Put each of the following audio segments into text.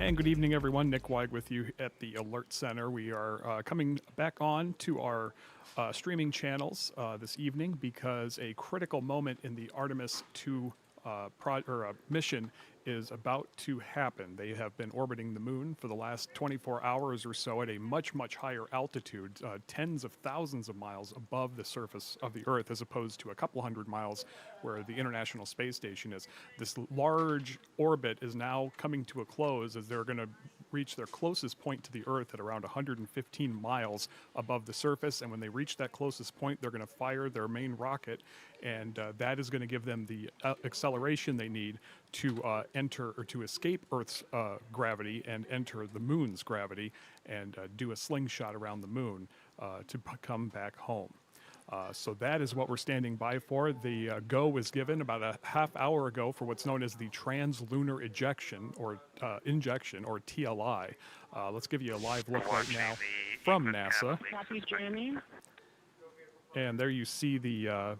And good evening, everyone. Nick Weig with you at the Alert Center. We are coming back on to our streaming channels this evening because a critical moment in the Artemis II mission is about to happen. They have been orbiting the moon for the last 24 hours or so at a much, much higher altitude, tens of thousands of miles above the surface of the Earth, as opposed to a couple hundred miles where the International Space Station is. This large orbit is now coming to a close as they're going to reach their closest point to the Earth at around 115 miles above the surface. And when they reach that closest point, they're going to fire their main rocket, and that is going to give them the acceleration they need to enter or to escape Earth's gravity and enter the moon's gravity and do a slingshot around the moon to come back home. So that is what we're standing by for. The go was given about a half hour ago for what's known as the Trans-Lunar Injection, or TLI. Let's give you a live look right now from NASA. Copy, Jeremy. And there you see the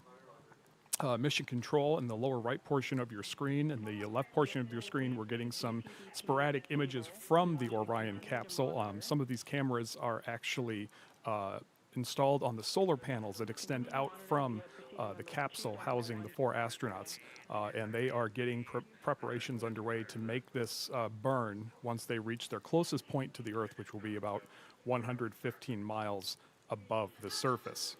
mission control in the lower right portion of your screen. And the left portion of your screen, we're getting some sporadic images from the Orion capsule. Some of these cameras are actually installed on the solar panels that extend out from the capsule housing the 4 astronauts, and they are getting preparations underway to make this burn once they reach their closest point to the Earth, which will be about 115 miles above the surface.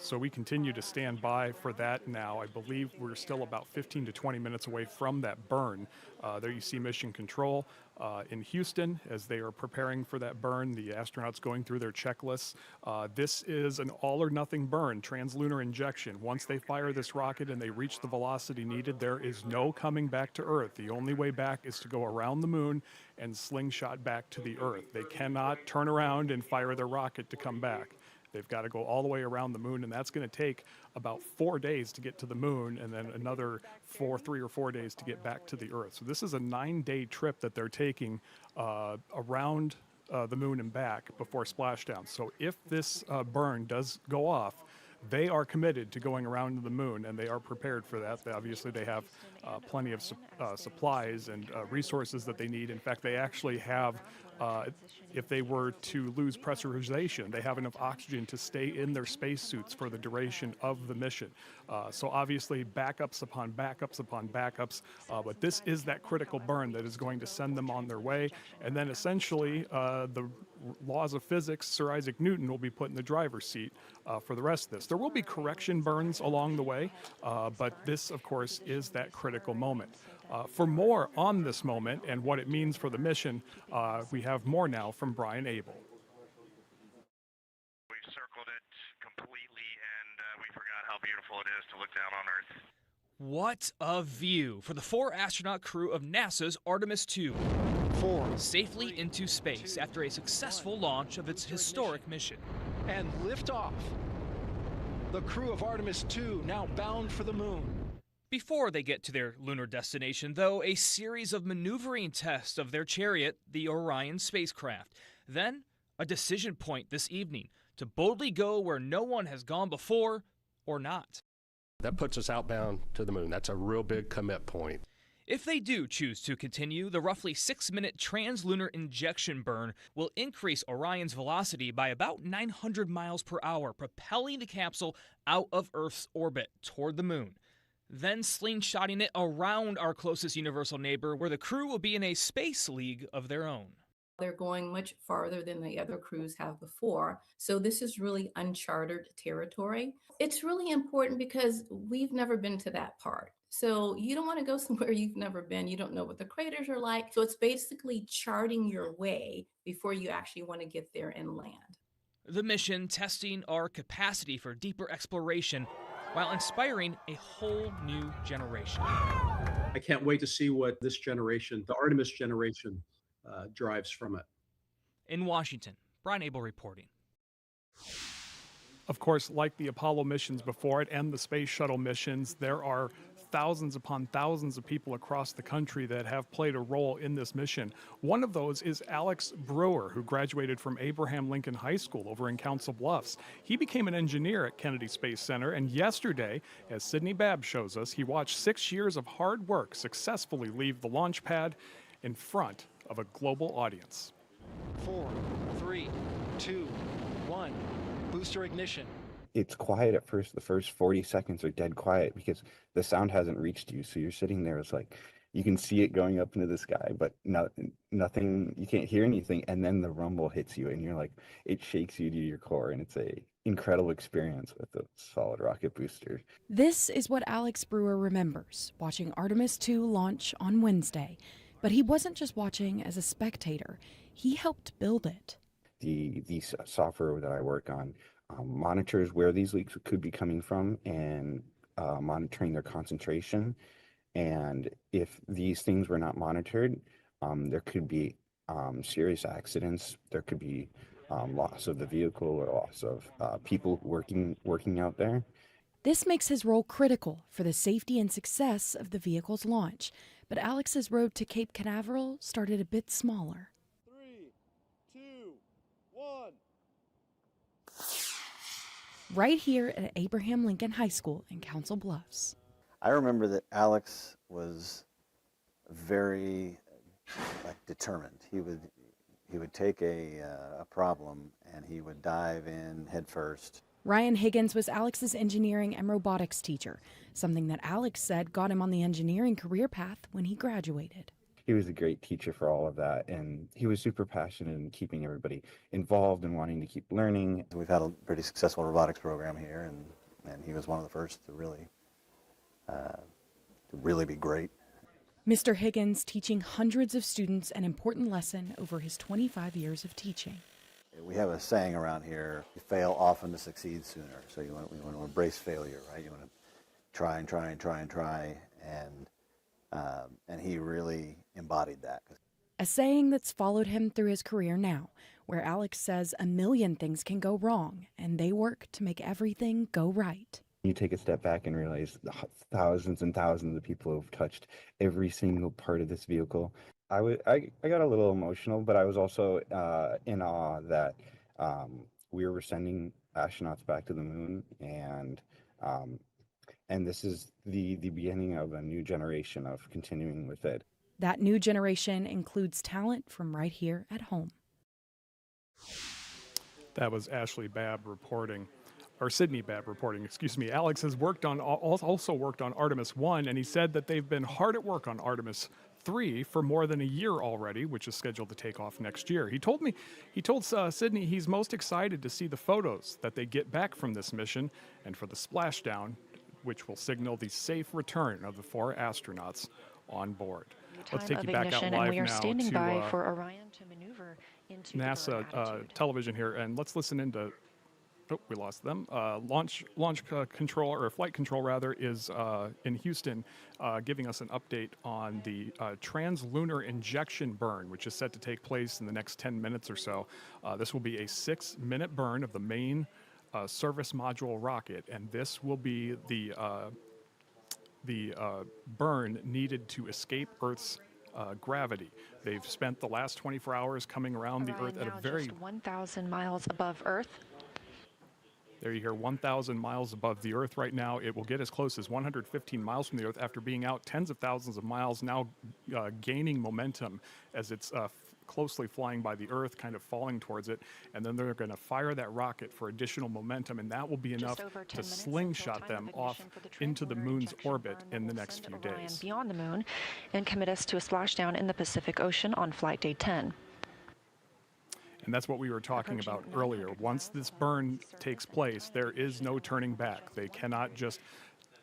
So we continue to stand by for that now. I believe we're still about 15 to 20 minutes away from that burn. There you see Mission Control in Houston as they are preparing for that burn. The astronauts going through their checklists. This is an all-or-nothing burn, Trans-Lunar Injection. Once they fire this rocket and they reach the velocity needed, there is no coming back to Earth. The only way back is to go around the moon and slingshot back to the Earth. They cannot turn around and fire their rocket to come back. They've got to go all the way around the moon, and that's going to take about 4 days to get to the moon, and then another 3 or 4 days to get back to the Earth. So this is a 9-day trip that they're taking around the moon and back before splashdown. So if this burn does go off, they are committed to going around the moon, and they are prepared for that. Obviously, they have plenty of supplies and resources that they need. In fact, they actually have, if they were to lose pressurization, they have enough oxygen to stay in their spacesuits for the duration of the mission. So obviously, backups upon backups upon backups, but this is that critical burn that is going to send them on their way. And then essentially, the laws of physics, Sir Isaac Newton will be put in the driver's seat for the rest of this. There will be correction burns along the way, but this, of course, is that critical moment. For more on this moment and what it means for the mission, we have more now from Brian Abel. We circled it completely, and we forgot how beautiful it is to look down on Earth. What a view for the 4-astronaut crew of NASA's Artemis II. 4. Safely into space after a successful launch of its historic mission. And liftoff. The crew of Artemis II now bound for the moon. Before they get to their lunar destination, though, a series of maneuvering tests of their chariot, the Orion spacecraft. Then, a decision point this evening to boldly go where no one has gone before or not. That puts us outbound to the moon. That's a real big commit point. If they do choose to continue, the roughly 6-minute Trans-Lunar Injection burn will increase Orion's velocity by about 900 miles per hour, propelling the capsule out of Earth's orbit toward the moon. Then slingshotting it around our closest universal neighbor, where the crew will be in a space league of their own. They're going much farther than the other crews have before. So this is really uncharted territory. It's really important because we've never been to that part. So you don't want to go somewhere you've never been. You don't know what the craters are like. So it's basically charting your way before you actually want to get there and land. The mission testing our capacity for deeper exploration while inspiring a whole new generation. I can't wait to see what this generation, the Artemis generation, drives from it. In Washington, Brian Abel reporting. Of course, like the Apollo missions before it and the space shuttle missions, there are thousands upon thousands of people across the country that have played a role in this mission. One of those is Alex Brewer, who graduated from Abraham Lincoln High School over in Council Bluffs. He became an engineer at Kennedy Space Center, and yesterday, as Sydney Babb shows us, he watched 6 years of hard work successfully leave the launch pad in front of a global audience. 4, 3, 2, 1. Booster ignition. It's quiet at first. The first 40 seconds are dead quiet because the sound hasn't reached you. So you're sitting there, it's like you can see it going up into the sky, but nothing, you can't hear anything. And then the rumble hits you and you're like, it shakes you to your core. And it's a incredible experience with the solid rocket booster. This is what Alex Brewer remembers watching Artemis II launch on Wednesday. But he wasn't just watching as a spectator, he helped build it. The software that I work on monitors where these leaks could be coming from and monitoring their concentration. And if these things were not monitored, there could be serious accidents. There could be loss of the vehicle or loss of people working out there. This makes his role critical for the safety and success of the vehicle's launch. But Alex's road to Cape Canaveral started a bit smaller. 3, 2, 1. Right here at Abraham Lincoln High School in Council Bluffs. I remember that Alex was very determined. He would take a problem and he would dive in head first. Ryan Higgins was Alex's engineering and robotics teacher, something that Alex said got him on the engineering career path when he graduated. He was a great teacher for all of that, and he was super passionate in keeping everybody involved and wanting to keep learning. We've had a pretty successful robotics program here, and he was one of the first to really be great. Mr. Higgins teaching hundreds of students an important lesson over his 25 years of teaching. We have a saying around here, you fail often to succeed sooner. So you want to embrace failure, right? You want to try and try and try and try, and he really embodied that. A saying that's followed him through his career now, where Alex says a million things can go wrong, and they work to make everything go right. You take a step back and realize the thousands and thousands of people who have touched every single part of this vehicle. I got a little emotional, but I was also in awe that we were sending astronauts back to the moon, and this is the beginning of a new generation of continuing with it. That new generation includes talent from right here at home. That was Ashley Babb reporting. Or Sydney Babb reporting, excuse me. Alex has also worked on Artemis I, and he said that they've been hard at work on Artemis III for more than a year already, which is scheduled to take off next year. He told Sydney he's most excited to see the photos that they get back from this mission and for the splashdown, which will signal the safe return of the 4 astronauts on board. Let's take you back out live and we are now standing to by for Orion to maneuver into NASA television here, and let's listen into. Oh, we lost them. Launch control, or flight control rather, is in Houston, giving us an update on the Trans-Lunar Injection burn, which is set to take place in the next 10 minutes or so. This will be a 6-minute burn of the main service module rocket, and this will be the burn needed to escape Earth's gravity. They've spent the last 24 hours coming around the Earth at a very... just 1,000 miles above Earth. There you hear 1,000 miles above the Earth right now. It will get as close as 115 miles from the Earth after being out tens of thousands of miles, now gaining momentum as it's closely flying by the Earth, kind of falling towards it. And then they're going to fire that rocket for additional momentum, and that will be enough to slingshot them off into the moon's orbit in the next few days. Beyond the moon and commit us to a splashdown in the Pacific Ocean on flight day 10. And that's what we were talking about earlier. Once this burn takes place, there is no turning back. They cannot just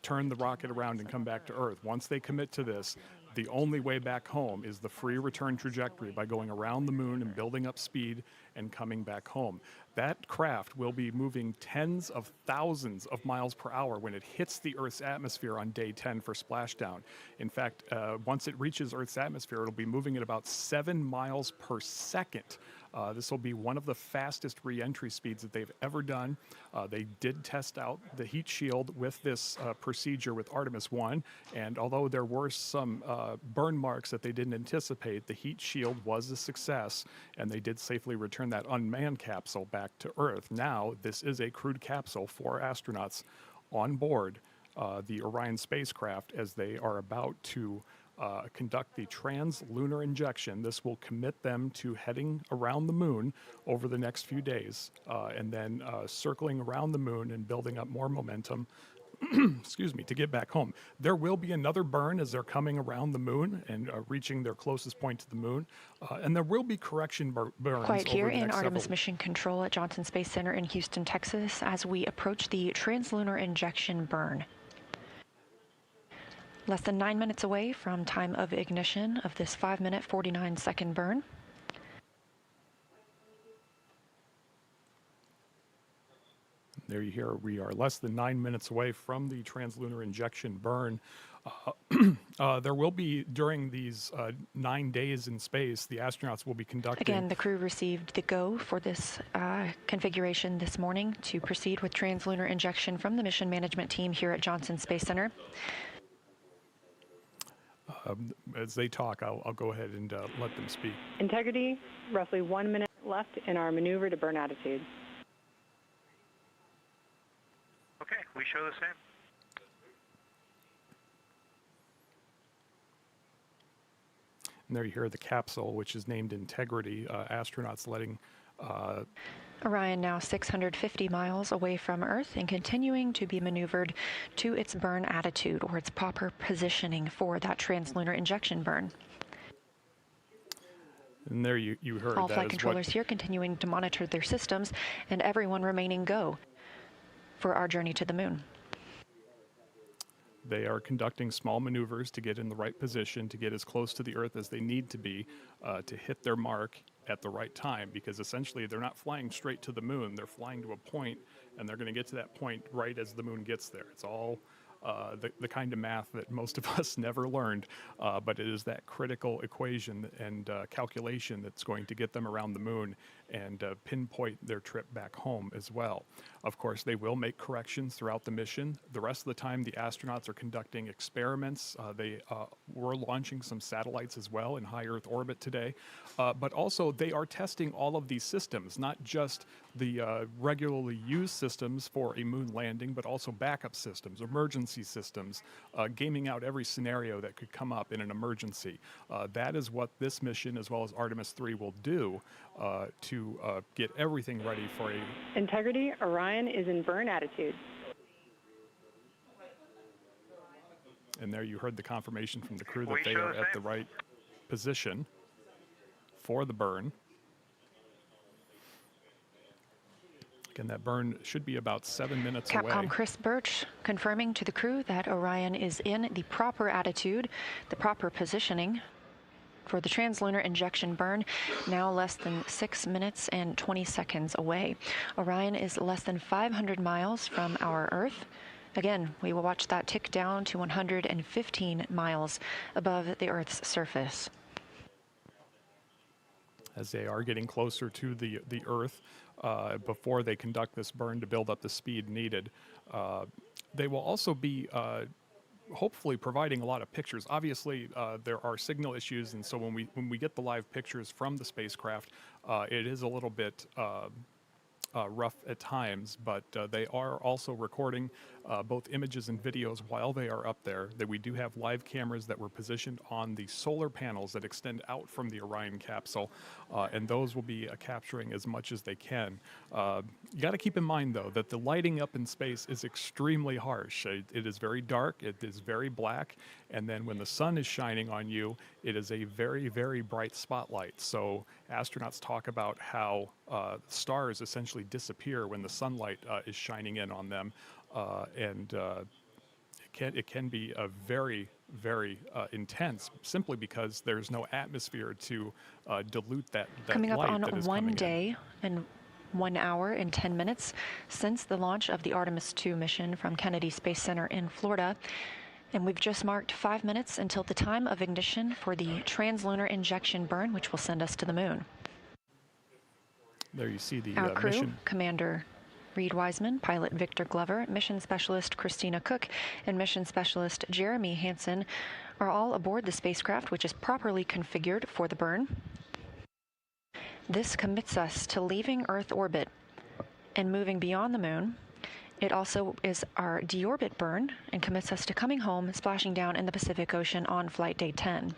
turn the rocket around and come back to Earth. Once they commit to this, the only way back home is the free return trajectory by going around the moon and building up speed and coming back home. That craft will be moving tens of thousands of miles per hour when it hits the Earth's atmosphere on day 10 for splashdown. In fact, once it reaches Earth's atmosphere, it'll be moving at about 7 miles per second. This will be one of the fastest re-entry speeds that they've ever done. They did test out the heat shield with this procedure with Artemis I, and although there were some burn marks that they didn't anticipate, the heat shield was a success, and they did safely return that unmanned capsule back to Earth. Now, this is a crewed capsule for astronauts on board the Orion spacecraft as they are about to conduct the Trans-Lunar Injection. This will commit them to heading around the moon over the next few days, and then circling around the moon and building up more momentum excuse me, to get back home. There will be another burn as they're coming around the moon and reaching their closest point to the moon. And there will be correction burns. Quiet here over the in next Artemis several... Mission Control at Johnson Space Center in Houston, Texas, as we approach the Trans-Lunar Injection burn. Less than 9 minutes away from time of ignition of this 5-minute, 49-second burn. There you hear, we are less than 9 minutes away from the Trans-Lunar Injection burn. There will be, during these 9 days in space, the astronauts will be conducting... Again, the crew received the go for this configuration this morning to proceed with Trans-Lunar Injection from the mission management team here at Johnson Space Center. As they talk, I'll go ahead and let them speak. Integrity, roughly 1 minute left in our maneuver to burn attitude. Okay, we show the same. And there you hear the capsule, which is named Integrity. Astronauts letting... Orion now 650 miles away from Earth and continuing to be maneuvered to its burn attitude, or its proper positioning for that Trans-Lunar Injection burn. And there you heard all that flight is controllers what... here continuing to monitor their systems, and everyone remaining go for our journey to the moon. They are conducting small maneuvers to get in the right position, to get as close to the Earth as they need to be, to hit their mark at the right time, because essentially they're not flying straight to the moon. They're flying to a point, and they're going to get to that point right as the moon gets there. It's all the kind of math that most of us never learned, but it is that critical equation and calculation that's going to get them around the moon and pinpoint their trip back home as well. Of course, they will make corrections throughout the mission. The rest of the time, the astronauts are conducting experiments. They were launching some satellites as well in high Earth orbit today, but also they are testing all of these systems, not just the regularly used systems for a moon landing, but also backup systems, emergency systems, gaming out every scenario that could come up in an emergency. That is what this mission, as well as Artemis III, will do to get everything ready for a... Integrity, Orion is in burn attitude. And there you heard the confirmation from the crew that they are at the right position for the burn. Again, that burn should be about 7 minutes away. Capcom Chris Birch confirming to the crew that Orion is in the proper attitude, the proper positioning for the Trans-Lunar Injection burn, now less than 6 minutes and 20 seconds away. Orion is less than 500 miles from our Earth. Again, we will watch that tick down to 115 miles above the Earth's surface. As they are getting closer to the Earth, before they conduct this burn to build up the speed needed. They will also be hopefully providing a lot of pictures. Obviously, there are signal issues, and so when we get the live pictures from the spacecraft, it is a little bit rough at times, but they are also recording both images and videos while they are up there. That we do have live cameras that were positioned on the solar panels that extend out from the Orion capsule, and those will be capturing as much as they can. You got to keep in mind, though, that the lighting up in space is extremely harsh. It is very dark, it is very black, and then when the sun is shining on you, it is a very, very bright spotlight. So astronauts talk about how stars essentially disappear when the sunlight is shining in on them, and it can be a very, very intense, simply because there's no atmosphere to dilute that Coming up light on that is one coming day and 1 hour and 10 minutes since the launch of the Artemis II mission from Kennedy Space Center in Florida. And we've just marked 5 minutes until the time of ignition for the Trans-Lunar Injection burn, which will send us to the moon. There you see the Our crew, mission. Commander Reed Wiseman, Pilot Victor Glover, Mission Specialist Christina Cook, and Mission Specialist Jeremy Hansen are all aboard the spacecraft, which is properly configured for the burn. This commits us to leaving Earth orbit and moving beyond the moon It also is our deorbit burn and commits us to coming home, splashing down in the Pacific Ocean on flight day 10.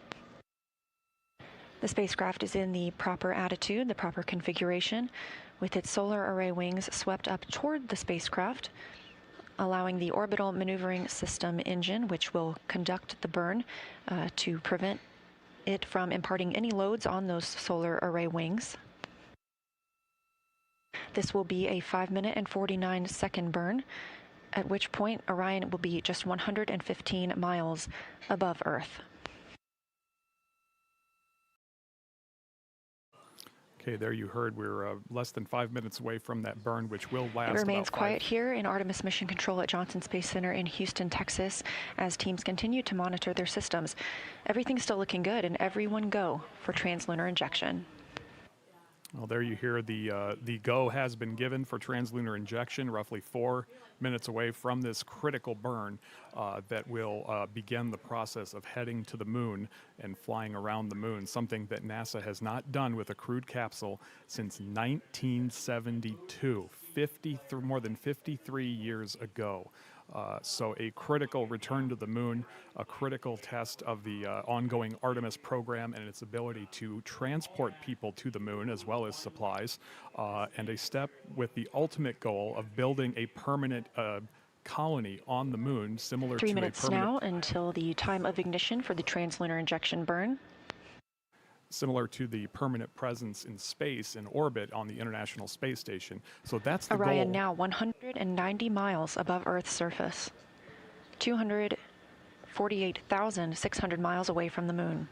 The spacecraft is in the proper attitude, the proper configuration, with its solar array wings swept up toward the spacecraft, allowing the orbital maneuvering system engine, which will conduct the burn to prevent it from imparting any loads on those solar array wings. This will be a 5-minute and 49-second burn, at which point Orion will be just 115 miles above Earth. Okay, there you heard we're less than 5 minutes away from that burn, which will last. It remains quiet here in Artemis Mission Control at Johnson Space Center in Houston, Texas, as teams continue to monitor their systems. Everything's still looking good, and everyone go for trans-lunar injection. Well, there you hear the go has been given for trans-lunar injection, roughly 4 minutes away from this critical burn that will begin the process of heading to the moon and flying around the moon, something that NASA has not done with a crewed capsule since 1972, more than 53 years ago. So a critical return to the moon, a critical test of the ongoing Artemis program and its ability to transport people to the moon as well as supplies, and a step with the ultimate goal of building a permanent colony on the moon, similar 3 to minutes a permanent... now until the time of ignition for the trans-lunar injection burn. Similar to the permanent presence in space in orbit on the International Space Station. So that's the Orion goal. now 190 miles above Earth's surface, 248,600 miles away from the moon.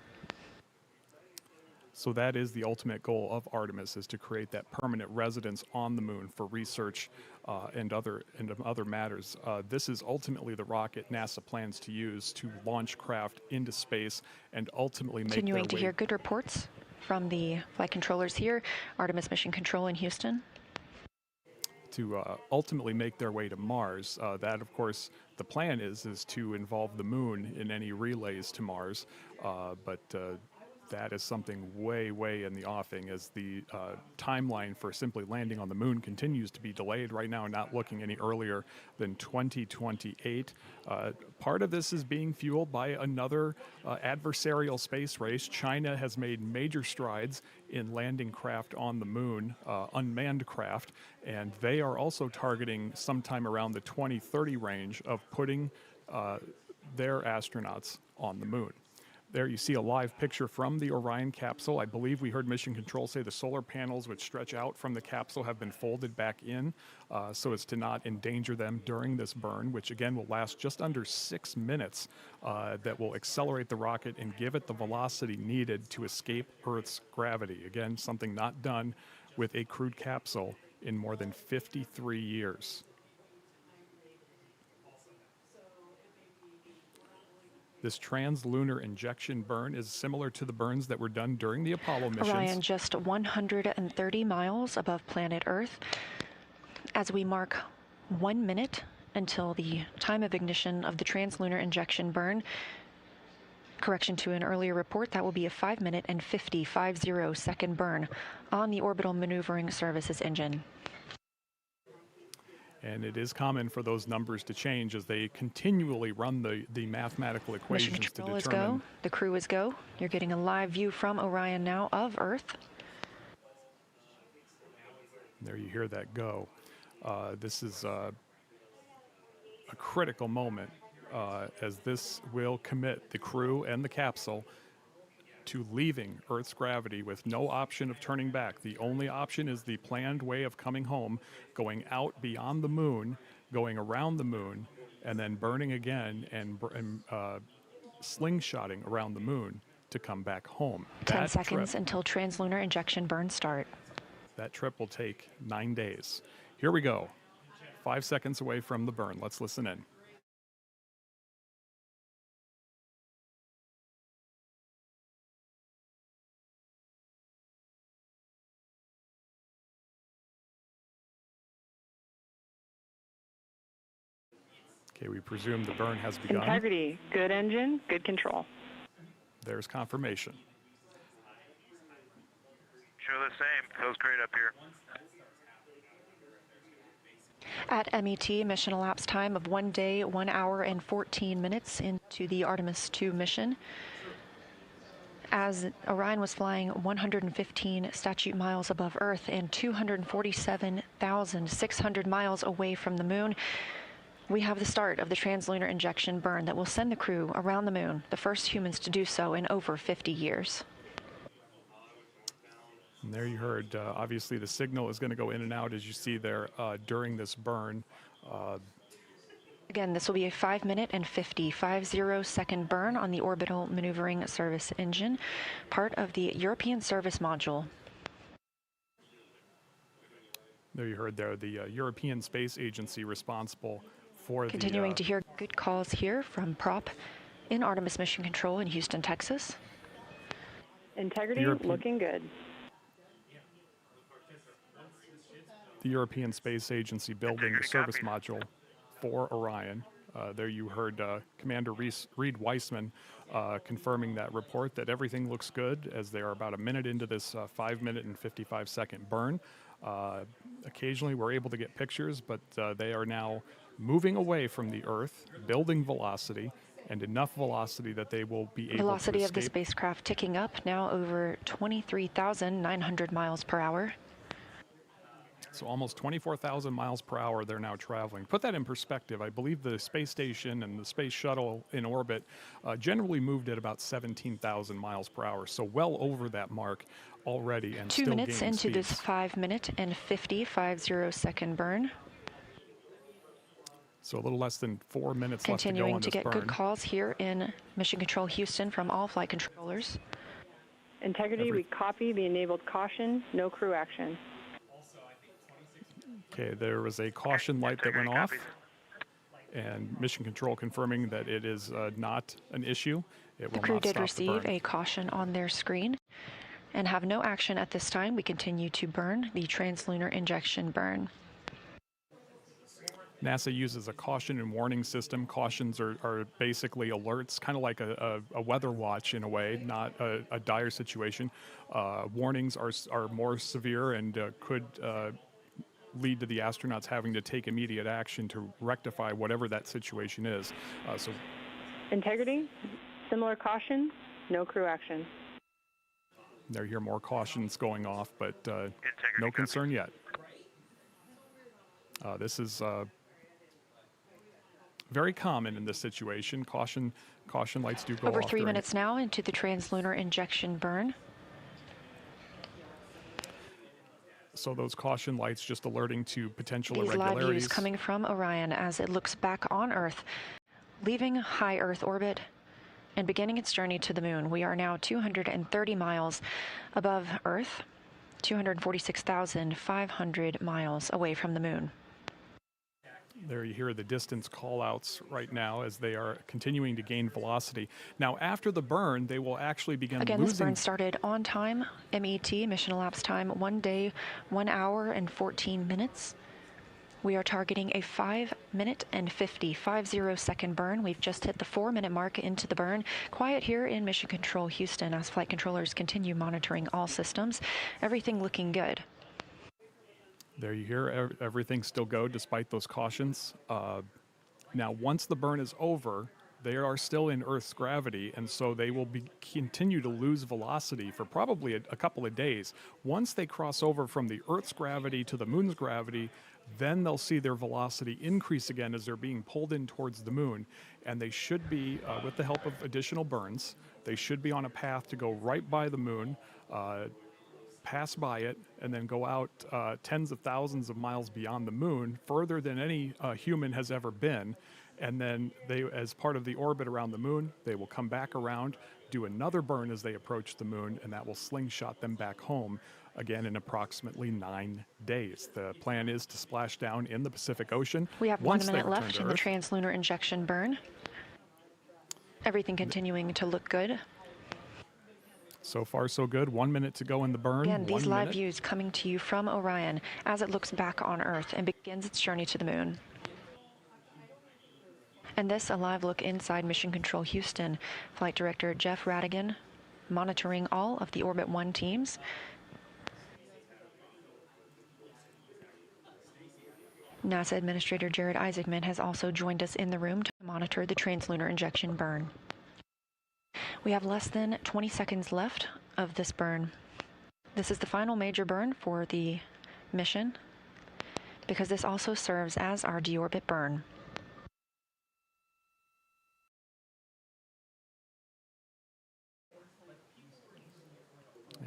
So that is the ultimate goal of Artemis, is to create that permanent residence on the moon for research and other matters. This is ultimately the rocket NASA plans to use to launch craft into space and ultimately make Continuing their to way hear good reports from the flight controllers here, Artemis Mission Control in Houston. to ultimately make their way to Mars. That, of course, the plan is to involve the moon in any relays to Mars, but that is something way, way in the offing, as the timeline for simply landing on the moon continues to be delayed right now, not looking any earlier than 2028. Part of this is being fueled by another adversarial space race. China has made major strides in landing craft on the moon, unmanned craft, and they are also targeting sometime around the 2030 range of putting their astronauts on the moon. There you see a live picture from the Orion capsule. I believe we heard Mission Control say the solar panels which stretch out from the capsule have been folded back in so as to not endanger them during this burn, which again will last just under 6 minutes, that will accelerate the rocket and give it the velocity needed to escape Earth's gravity. Again, something not done with a crewed capsule in more than 53 years. This trans-lunar injection burn is similar to the burns that were done during the Apollo missions. Orion just 130 miles above planet Earth. As we mark 1 minute until the time of ignition of the trans-lunar injection burn, correction to an earlier report, that will be a 5-minute and 50-second burn on the Orbital Maneuvering Services engine. And it is common for those numbers to change as they continually run the mathematical equations Mission to Control is determine. go. The crew is go. You're getting a live view from Orion now of Earth. There you hear that go. This is a critical moment as this will commit the crew and the capsule to leaving Earth's gravity with no option of turning back. The only option is the planned way of coming home, going out beyond the moon, going around the moon, and then burning again and slingshotting around the moon to come back home. 10 seconds until trans-lunar injection burn start. That trip will take 9 days. Here we go. 5 seconds away from the burn. Let's listen in. Okay, we presume the burn has begun. Integrity, good engine, good control. There's confirmation. Sure the same. Feels great up here. At MET, mission elapsed time of 1 day, 1 hour, and 14 minutes into the Artemis II mission. As Orion was flying 115 statute miles above Earth and 247,600 miles away from the moon, we have the start of the Trans-Lunar Injection burn that will send the crew around the moon, the first humans to do so in over 50 years. And there you heard, obviously the signal is going to go in and out, as you see there, during this burn. Again, this will be a 5-minute and 50-second burn on the Orbital Maneuvering Service Engine, part of the European Service Module. There you heard there, the European Space Agency responsible for Continuing to hear good calls here from Prop in Artemis Mission Control in Houston, Texas. Integrity looking good. The European Space Agency building the service module for Orion. There you heard Commander Reed Weissman confirming that report that everything looks good as they are about a minute into this 5-minute and 55-second burn. Occasionally we're able to get pictures, but they are now moving away from the Earth, building velocity, and enough velocity that they will be able Velocity to of the spacecraft ticking up, now over 23,900 miles per hour. So almost 24,000 miles per hour they're now traveling. Put that in perspective. I believe the space station and the space shuttle in orbit generally moved at about 17,000 miles per hour. So well over that mark already, and 2 still minutes gaining into this speeds. 5-minute and 50-second burn. So a little less than 4 minutes left to go Continuing on to this get burn. good calls here in Mission Control Houston from all flight controllers. Integrity, we copy the enabled caution, no crew action. Okay, there was a caution light that went off, and Mission Control confirming that it is not an issue. It The will crew not did stop the receive burn. a caution on their screen and have no action at this time. We continue to burn the Trans-Lunar Injection burn. NASA uses a caution and warning system. Cautions are basically alerts, kind of like a weather watch in a way, not a dire situation. Warnings are more severe and could lead to the astronauts having to take immediate action to rectify whatever that situation is. So, Integrity, similar caution, no crew action. there you hear more cautions going off, but no concern yet. This is very common in this situation. Caution lights do go Over off. 3 minutes now into the Trans-Lunar Injection burn. So those caution lights just alerting to potential These live irregularities. views coming from Orion as it looks back on Earth, leaving high Earth orbit and beginning its journey to the moon. We are now 230 miles above Earth, 246,500 miles away from the moon. There you hear the distance call-outs right now as they are continuing to gain velocity. Now, after the burn, they will actually begin Again, this losing... burn started on time. MET, mission elapsed time, 1 day, 1 hour, and 14 minutes. We are targeting a 5-minute and 50-second burn. We've just hit the 4-minute mark into the burn. Quiet here in Mission Control Houston as flight controllers continue monitoring all systems. Everything looking good. There you hear everything still go despite those cautions. Now, once the burn is over, they are still in Earth's gravity, and so they will continue to lose velocity for probably a couple of days. Once they cross over from the Earth's gravity to the moon's gravity, then they'll see their velocity increase again as they're being pulled in towards the moon. And they should be, with the help of additional burns, they should be on a path to go right by the moon, pass by it, and then go out tens of thousands of miles beyond the moon, further than any human has ever been. And then they, as part of the orbit around the moon, they will come back around, do another burn as they approach the moon, and that will slingshot them back home again in approximately 9 days. The plan is to splash down in the Pacific Ocean. We have 1 minute left in the Earth. Trans-Lunar Injection burn. Everything continuing to look good. So far, so good. 1 minute to go in the burn. Again, these 1 live minute. views coming to you from Orion as it looks back on Earth and begins its journey to the moon. And this, a live look inside Mission Control Houston. Flight Director Jeff Radigan monitoring all of the Orbit 1 teams. NASA Administrator Jared Isaacman has also joined us in the room to monitor the Trans-Lunar Injection burn. We have less than 20 seconds left of this burn. This is the final major burn for the mission because this also serves as our deorbit burn.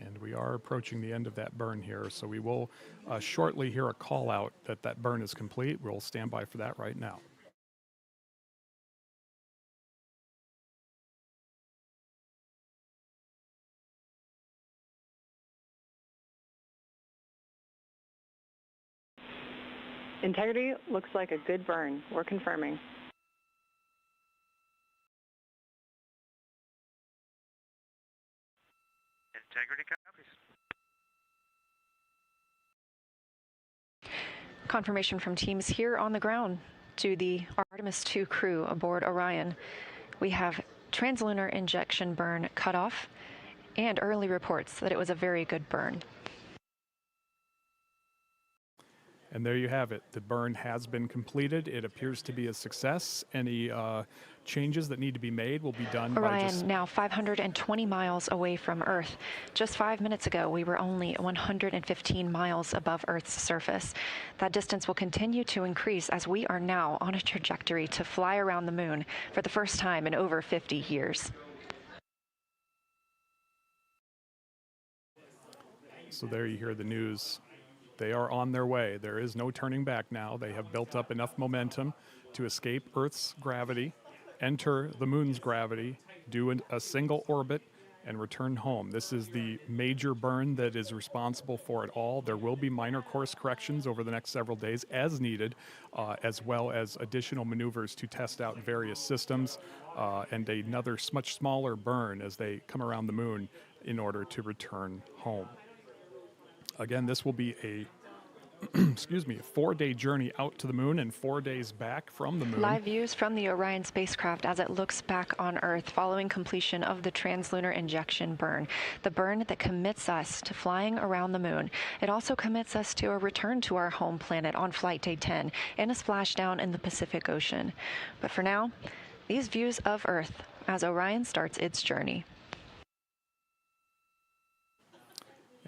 And we are approaching the end of that burn here, so we will shortly hear a call out that that burn is complete. We'll stand by for that right now. Integrity looks like a good burn. We're confirming. Integrity copies. Confirmation from teams here on the ground to the Artemis II crew aboard Orion. We have Trans-Lunar Injection burn cutoff and early reports that it was a very good burn. And there you have it. The burn has been completed. It appears to be a success. Any changes that need to be made will be done by Orion now 520 miles away from Earth. Just 5 minutes ago, we were only 115 miles above Earth's surface. That distance will continue to increase as we are now on a trajectory to fly around the moon for the first time in over 50 years. So there you hear the news. They are on their way. There is no turning back now. They have built up enough momentum to escape Earth's gravity, enter the moon's gravity, do a single orbit, and return home. This is the major burn that is responsible for it all. There will be minor course corrections over the next several days as needed, as well as additional maneuvers to test out various systems, and another much smaller burn as they come around the moon in order to return home. Again, this will be a excuse me, a 4-day journey out to the moon and 4 days back from the moon. Live views from the Orion spacecraft as it looks back on Earth following completion of the Trans-Lunar Injection burn, the burn that commits us to flying around the moon. It also commits us to a return to our home planet on Flight Day 10 and a splashdown in the Pacific Ocean. But for now, these views of Earth as Orion starts its journey.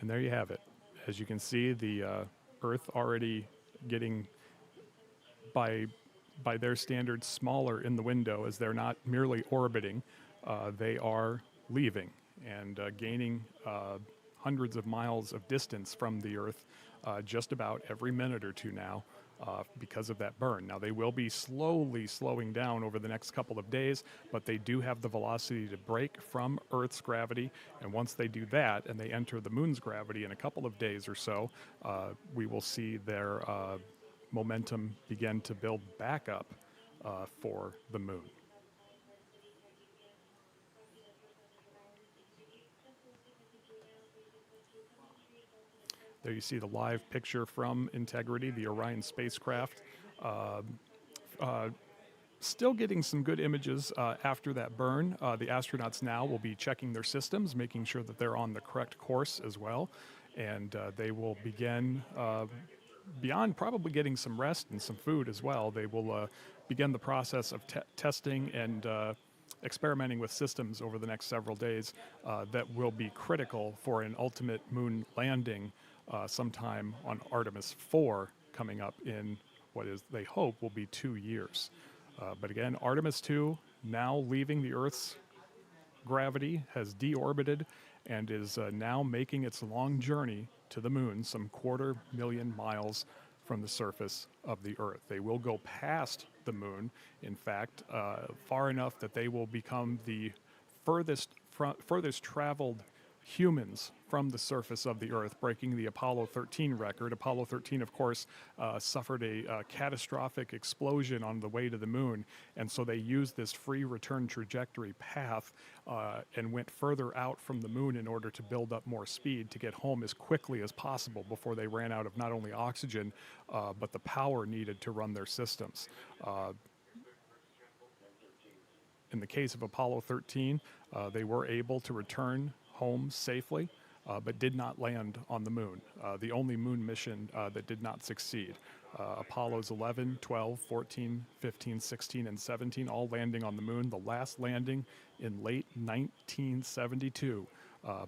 And there you have it. As you can see, the Earth already getting, by their standards, smaller in the window as they're not merely orbiting. They are leaving and gaining hundreds of miles of distance from the Earth just about every minute or two now because of that burn. Now, they will be slowly slowing down over the next couple of days, but they do have the velocity to break from Earth's gravity, and once they do that and they enter the moon's gravity in a couple of days or so, we will see their momentum begin to build back up for the moon. There you see the live picture from Integrity, the Orion spacecraft. Still getting some good images after that burn. The astronauts now will be checking their systems, making sure that they're on the correct course as well. And they will begin, beyond probably getting some rest and some food as well, they will begin the process of testing and experimenting with systems over the next several days that will be critical for an ultimate moon landing sometime on Artemis II coming up in what is, they hope, will be 2 years. But again, Artemis II now leaving the Earth's gravity, has deorbited, and is now making its long journey to the moon, some 250,000 miles from the surface of the Earth. They will go past the moon, in fact, far enough that they will become the furthest traveled humans from the surface of the Earth, breaking the Apollo 13 record. Apollo 13, of course, suffered a catastrophic explosion on the way to the moon, and so they used this free return trajectory path and went further out from the moon in order to build up more speed to get home as quickly as possible before they ran out of not only oxygen, but the power needed to run their systems. In the case of Apollo 13, they were able to return home safely. but did not land on the moon. The only moon mission that did not succeed. Apollos 11, 12, 14, 15, 16, and 17 all landing on the moon. The last landing in late 1972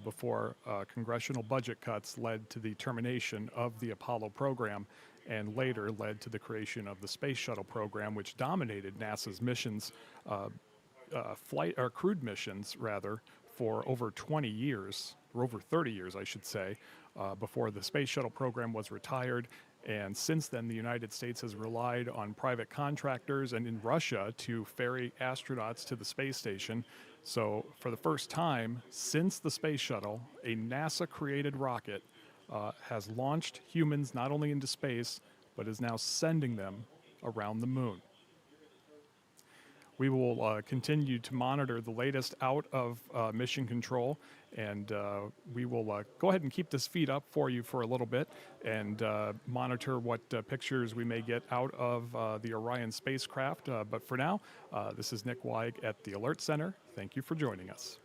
before congressional budget cuts led to the termination of the Apollo program and later led to the creation of the Space Shuttle program, which dominated NASA's missions, flight or crewed missions rather, for over 20 years, or over 30 years, I should say, before the Space Shuttle program was retired. And since then, the United States has relied on private contractors and in Russia to ferry astronauts to the space station. So for the first time since the Space Shuttle, a NASA-created rocket has launched humans not only into space, but is now sending them around the moon. We will continue to monitor the latest out of mission control, and we will go ahead and keep this feed up for you for a little bit and monitor what pictures we may get out of the Orion spacecraft. But for now, this is Nick Weig at the Alert Center. Thank you for joining us.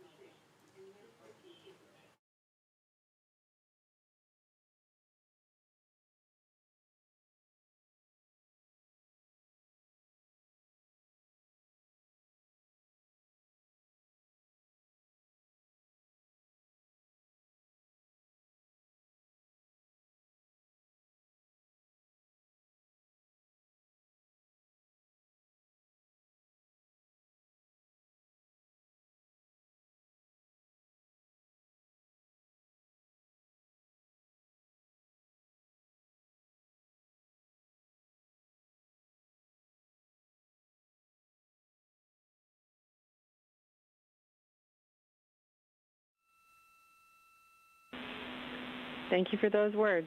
Thank you for those words.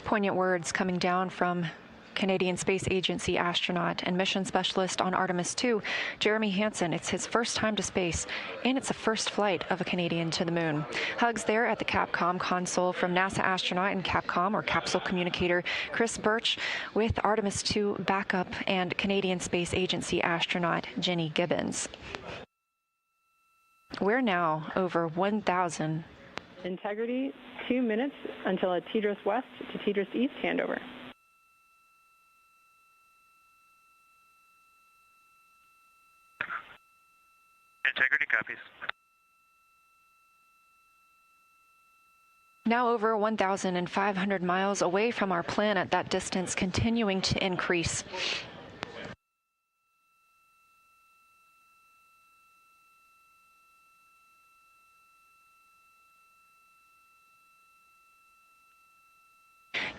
Poignant words coming down from Canadian Space Agency astronaut and mission specialist on Artemis II, Jeremy Hansen. It's his first time to space, and it's the first flight of a Canadian to the moon. Hugs there at the Capcom console from NASA astronaut and Capcom, or capsule communicator, Chris Birch, with Artemis II backup and Canadian Space Agency astronaut Jenny Gibbons. We're now over 1,000. Integrity, 2 minutes until a TDRS West to TDRS East handover. Integrity copies. Now over 1,500 miles away from our planet, that distance continuing to increase.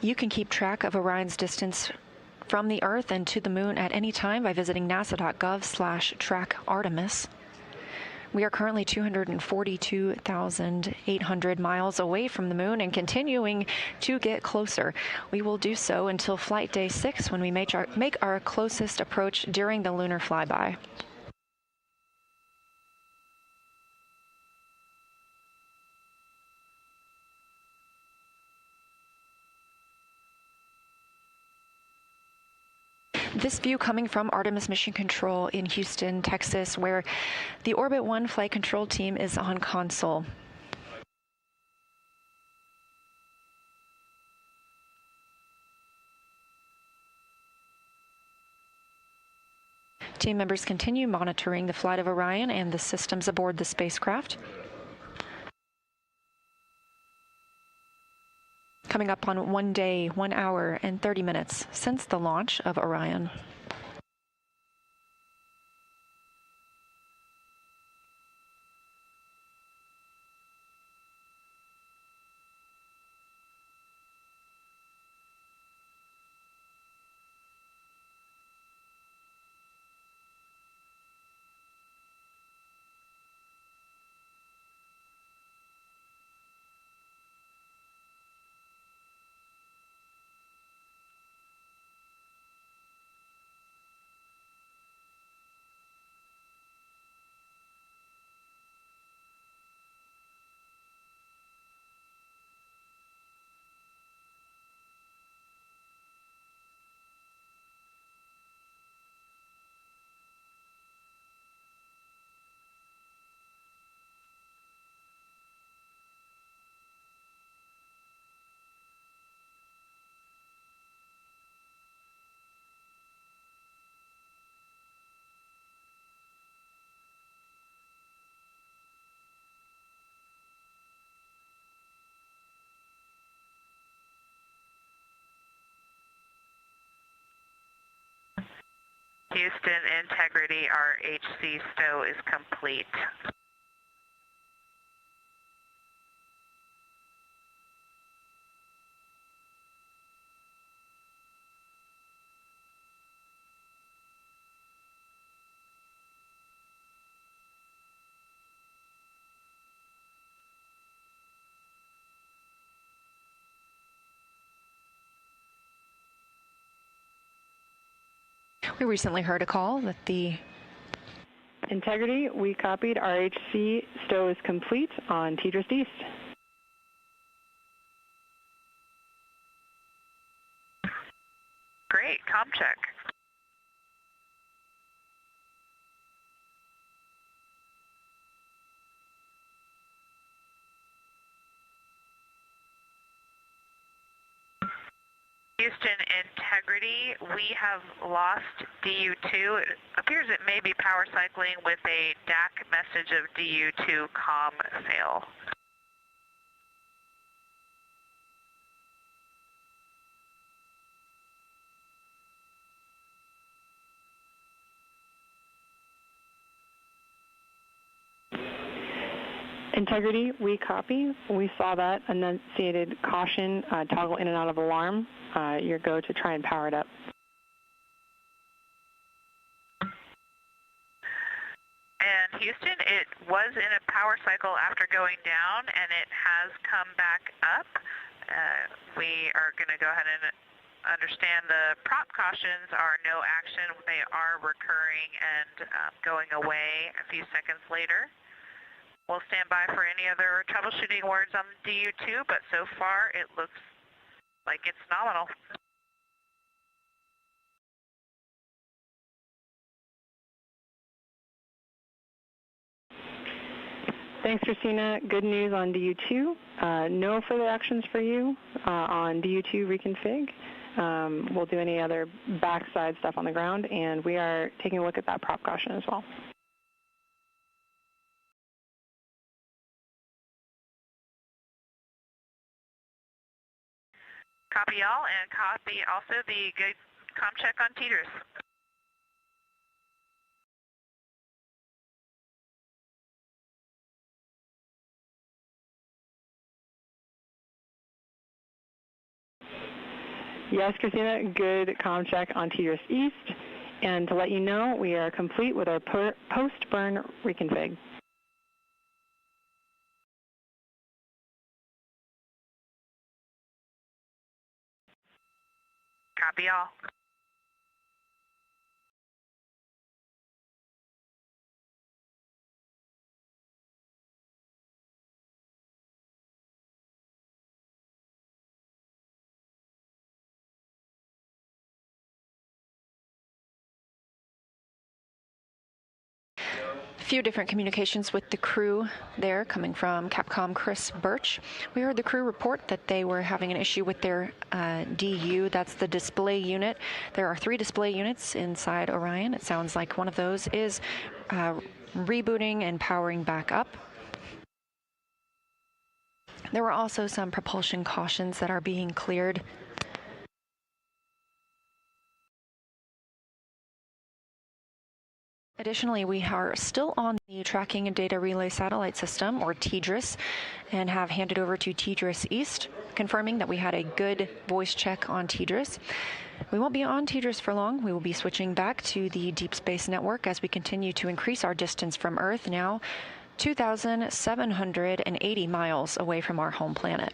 You can keep track of Orion's distance from the Earth and to the moon at any time by visiting nasa.gov/track-Artemis. We are currently 242,800 miles away from the moon and continuing to get closer. We will do so until flight day 6, when we make our closest approach during the lunar flyby. This view coming from Artemis Mission Control in Houston, Texas, where the Orbit 1 flight control team is on console. Team members continue monitoring the flight of Orion and the systems aboard the spacecraft. Coming up on 1 day, 1 hour, and 30 minutes since the launch of Orion. Houston, integrity, our HC stow is complete. We recently heard a call that the Integrity, we copied. RHC stow is complete on Tidris East. Great, comm check. Houston, integrity, we have lost DU2. It appears it may be power cycling with a DAC message of DU2 comm fail. Integrity, we copy. We saw that enunciated caution, toggle in and out of alarm. Your go to try and power it up. And Houston, it was in a power cycle after going down, and it has come back up. We are going to go ahead and understand the prop cautions are no action. They are recurring and going away a few seconds later. We'll stand by for any other troubleshooting words on DU2, but so far it looks like it's nominal. Thanks, Christina. Good news on DU2. No further actions for you on DU2 reconfig. We'll do any other backside stuff on the ground, and we are taking a look at that prop caution as well. Copy all, and copy also the good comm check on Tidris. Yes, Christina, good comm check on Tidris East. And to let you know, we are complete with our post-burn reconfig. Copy all. A few different communications with the crew there coming from Capcom Chris Birch. We heard the crew report that they were having an issue with their DU. That's the display unit. There are 3 display units inside Orion. It sounds like one of those is rebooting and powering back up. There were also some propulsion cautions that are being cleared. Additionally, we are still on the Tracking and Data Relay Satellite System, or TDRS, and have handed over to TDRS East, confirming that we had a good voice check on TDRS. We won't be on TDRS for long. We will be switching back to the Deep Space Network as we continue to increase our distance from Earth, now 2,780 miles away from our home planet.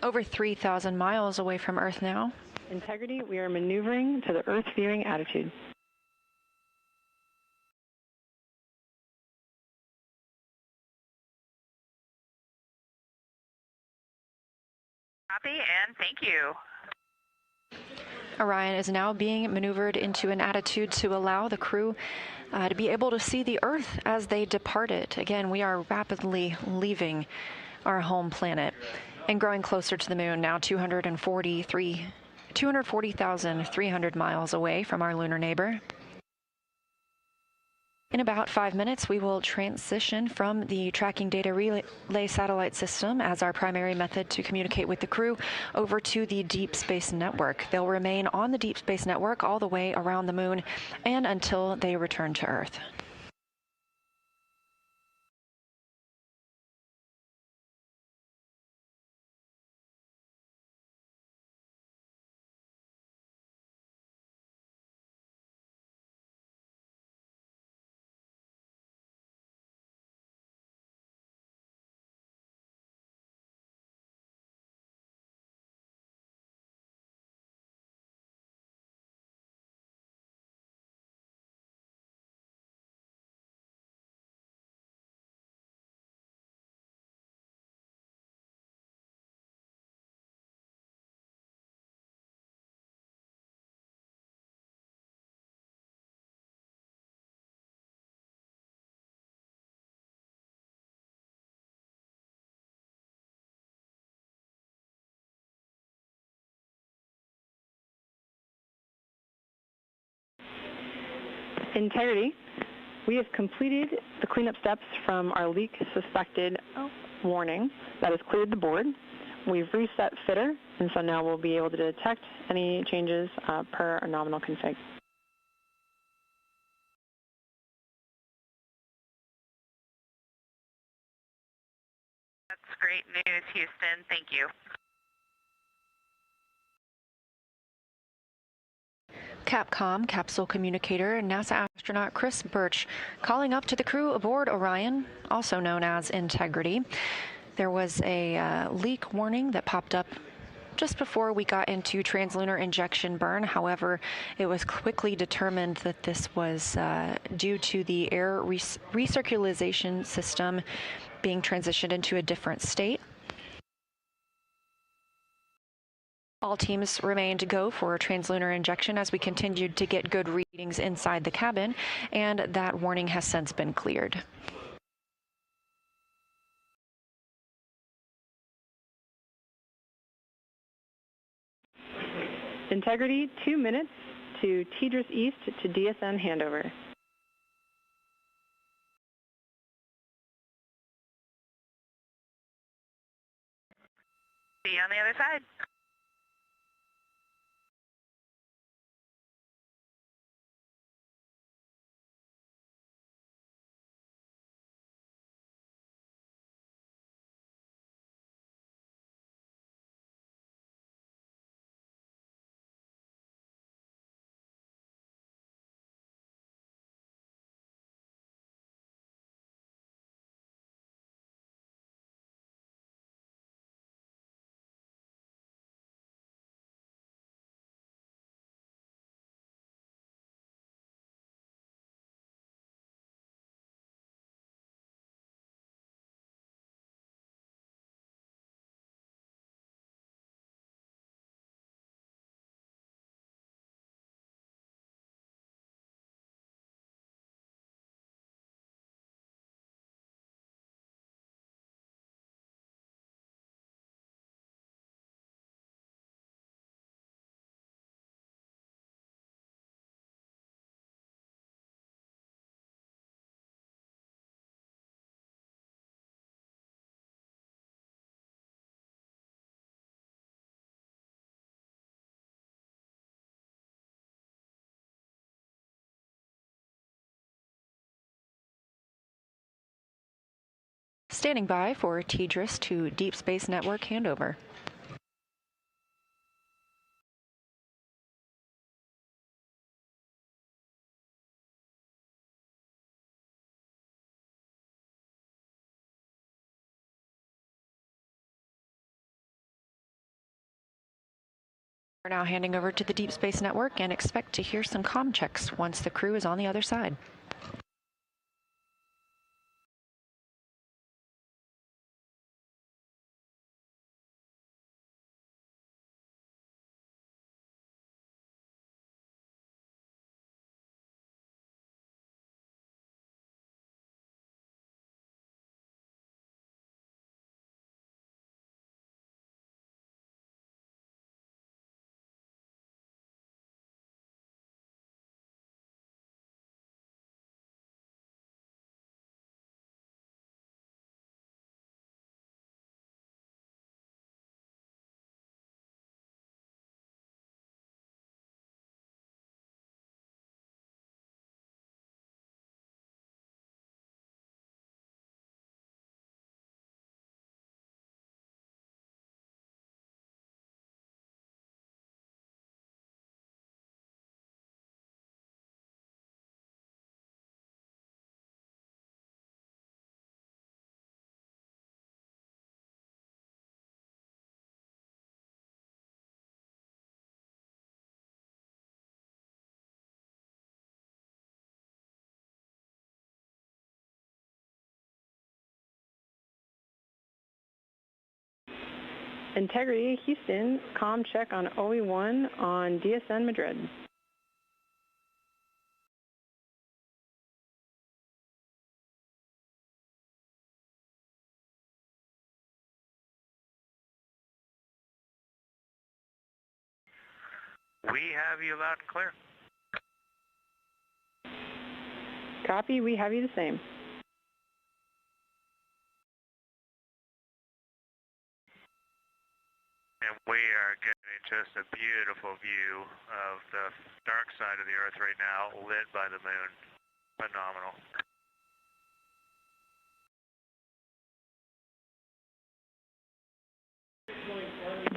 Over 3,000 miles away from Earth now. Integrity, we are maneuvering to the Earth viewing attitude. Copy, and thank you. Orion is now being maneuvered into an attitude to allow the crew to be able to see the Earth as they depart it. Again, we are rapidly leaving our home planet and growing closer to the moon, now 240,300 miles away from our lunar neighbor. In about 5 minutes, we will transition from the tracking data relay satellite system as our primary method to communicate with the crew over to the Deep Space Network. They'll remain on the Deep Space Network all the way around the moon and until they return to Earth. Integrity, we have completed the cleanup steps from our leak suspected warning that has cleared the board. We've reset FITR, and so now we'll be able to detect any changes per our nominal config. That's great news, Houston. Thank you. Capcom capsule communicator NASA astronaut Chris Birch calling up to the crew aboard Orion, also known as Integrity. There was a leak warning that popped up just before we got into Trans-Lunar Injection burn. However, it was quickly determined that this was due to the air recirculation system being transitioned into a different state. All teams remained go for Trans-Lunar Injection as we continued to get good readings inside the cabin, and that warning has since been cleared. Integrity, 2 minutes to TDRS East to DSN handover. See you on the other side. Standing by for TDRS to Deep Space Network handover. We're now handing over to the Deep Space Network and expect to hear some comm checks once the crew is on the other side. Integrity, Houston, comm check on OE1 on DSN Madrid. We have you loud and clear. Copy, we have you the same. And we are getting just a beautiful view of the dark side of the Earth right now, lit by the moon. Phenomenal.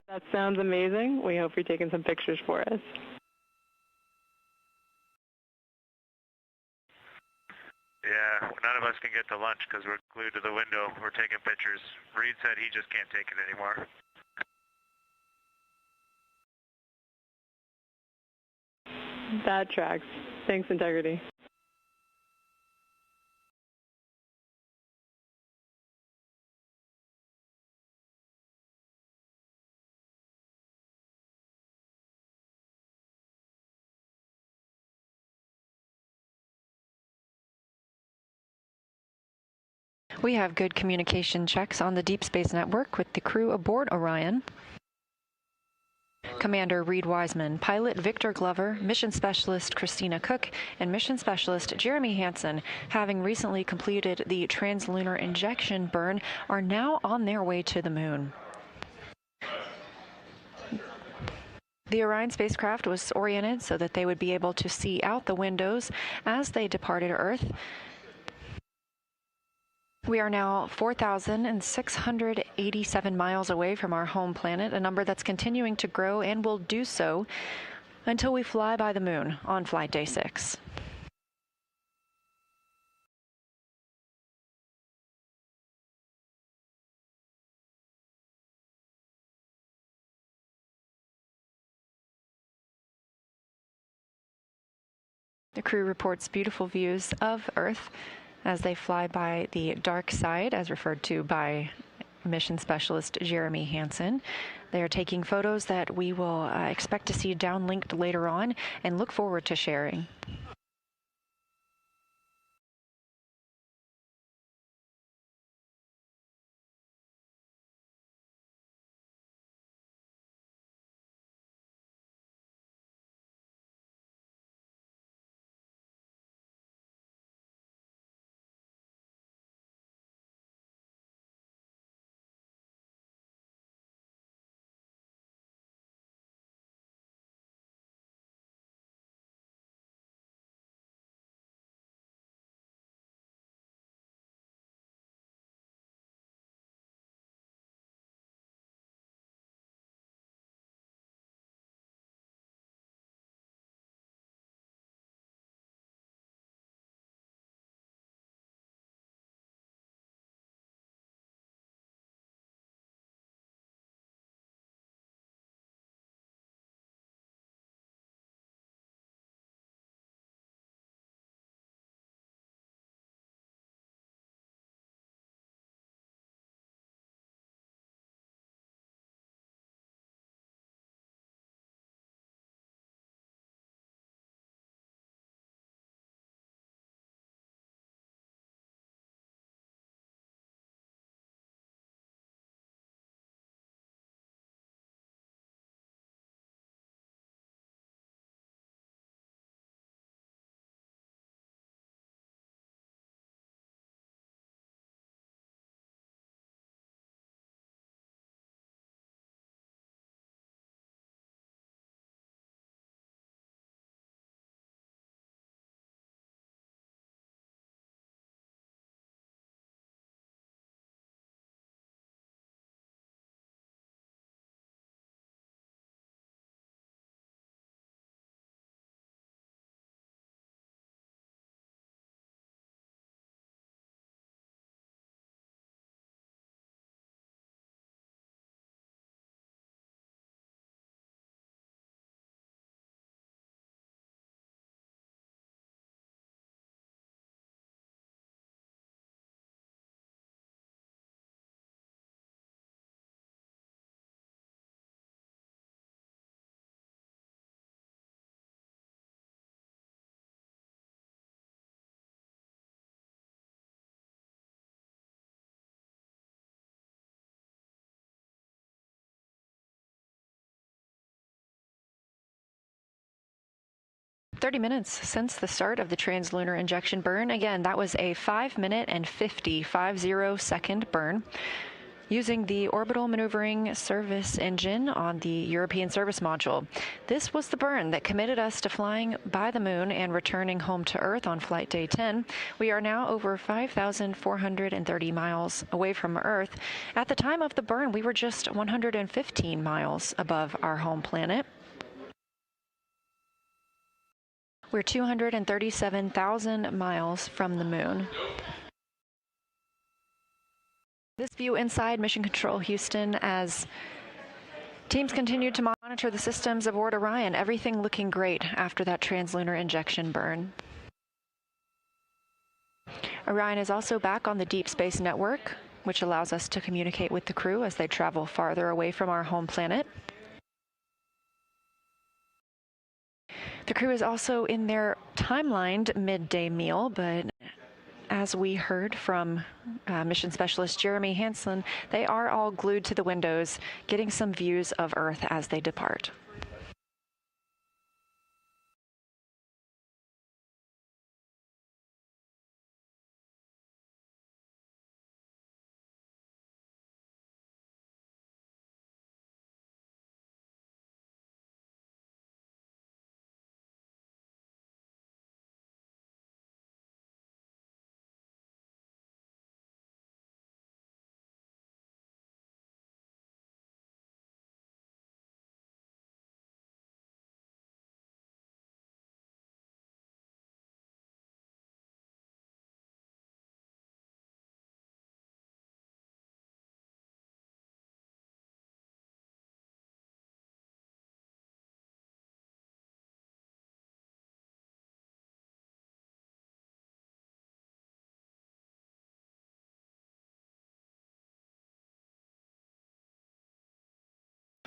That sounds amazing. We hope you're taking some pictures for us. Yeah, none of us can get to lunch because we're glued to the window. We're taking pictures. Reed said he just can't take it anymore. That tracks. Thanks, Integrity. We have good communication checks on the Deep Space Network with the crew aboard Orion. Commander Reed Wiseman, pilot Victor Glover, mission specialist Christina Cook, and mission specialist Jeremy Hansen, having recently completed the Trans-Lunar Injection burn, are now on their way to the moon. The Orion spacecraft was oriented so that they would be able to see out the windows as they departed Earth. We are now 4,687 miles away from our home planet, a number that's continuing to grow and will do so until we fly by the moon on flight day 6. The crew reports beautiful views of Earth as they fly by the dark side, as referred to by mission specialist Jeremy Hansen. They are taking photos that we will expect to see downlinked later on and look forward to sharing. 30 minutes since the start of the Trans-Lunar Injection burn. Again, that was a 5-minute and 50-second burn using the Orbital Maneuvering Service engine on the European Service Module. This was the burn that committed us to flying by the moon and returning home to Earth on flight day 10. We are now over 5,430 miles away from Earth. At the time of the burn, we were just 115 miles above our home planet. We're 237,000 miles from the moon. This view inside Mission Control Houston as teams continue to monitor the systems aboard Orion. Everything looking great after that Trans-Lunar Injection burn. Orion is also back on the Deep Space Network, which allows us to communicate with the crew as they travel farther away from our home planet. The crew is also in their timelined midday meal, but as we heard from mission specialist Jeremy Hansen, they are all glued to the windows, getting some views of Earth as they depart.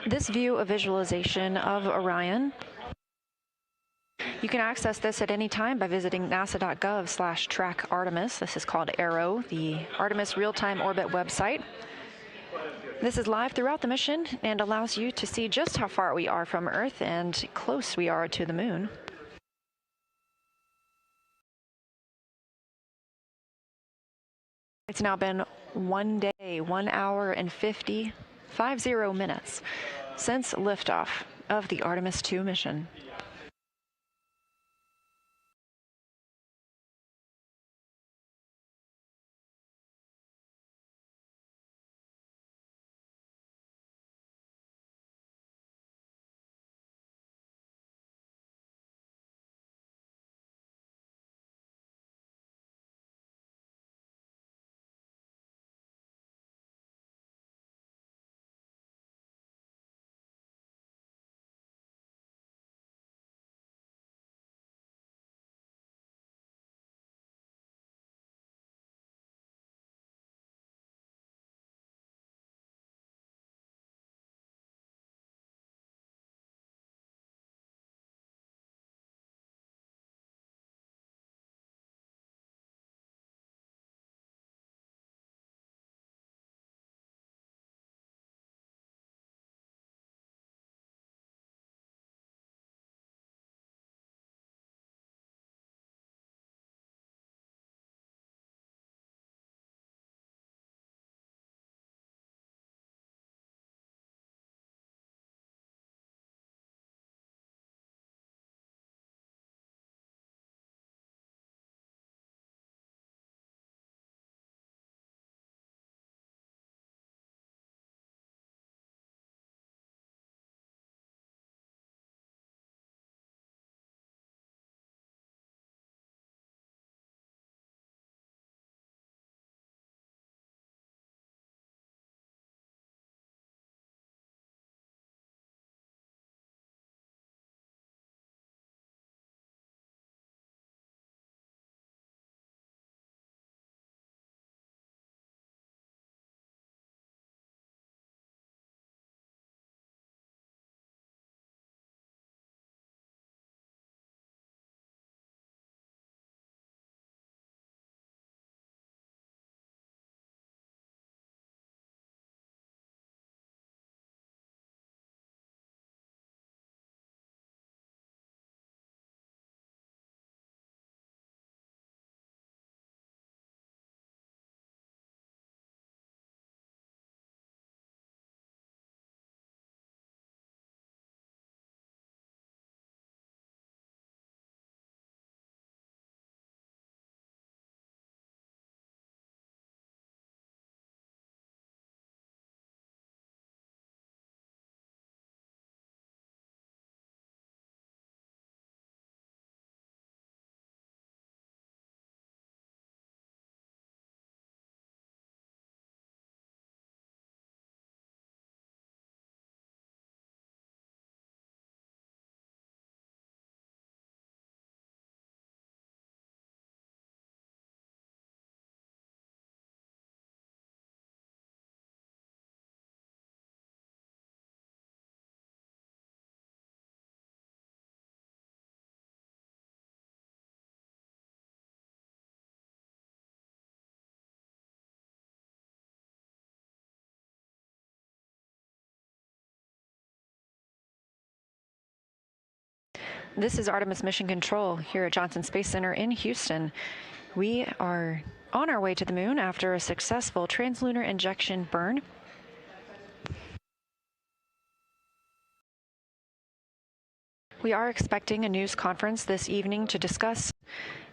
This view of visualization of Orion, you can access this at any time by visiting nasa.gov/track Artemis. This is called ARROW, the Artemis Real-Time Orbit website. This is live throughout the mission and allows you to see just how far we are from Earth and close we are to the moon. It's now been 1 day, 1 hour and 50 minutes since liftoff of the Artemis II mission. This is Artemis Mission Control here at Johnson Space Center in Houston. We are on our way to the moon after a successful trans-lunar injection burn. We are expecting a news conference this evening to discuss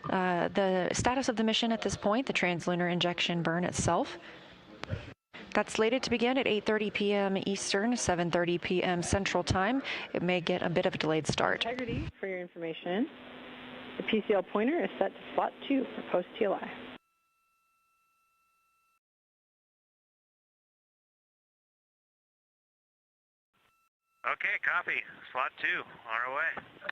the status of the mission at this point, the trans-lunar injection burn itself. That's slated to begin at 8:30 p.m. Eastern, 7:30 p.m. Central Time. It may get a bit of a delayed start. Integrity, for your information, the PCL pointer is set to slot 2 for post-TLI. Okay, copy. Slot 2, on our way.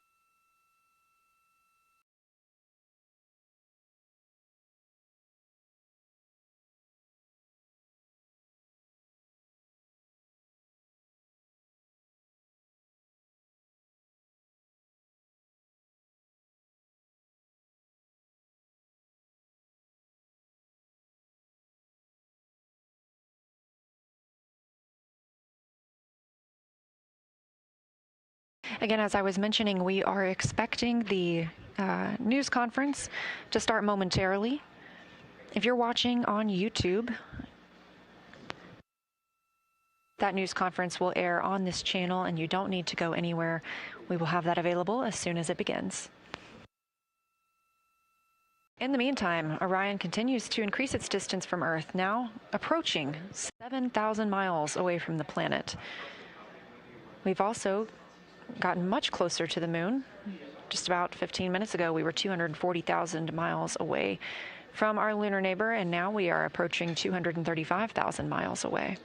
Again, as I was mentioning, we are expecting the news conference to start momentarily. If you're watching on YouTube, that news conference will air on this channel, and you don't need to go anywhere. We will have that available as soon as it begins. In the meantime, Orion continues to increase its distance from Earth, now approaching 7,000 miles away from the planet. We've also gotten much closer to the moon. Just about 15 minutes ago, we were 240,000 miles away from our lunar neighbor, and now we are approaching 235,000 miles away.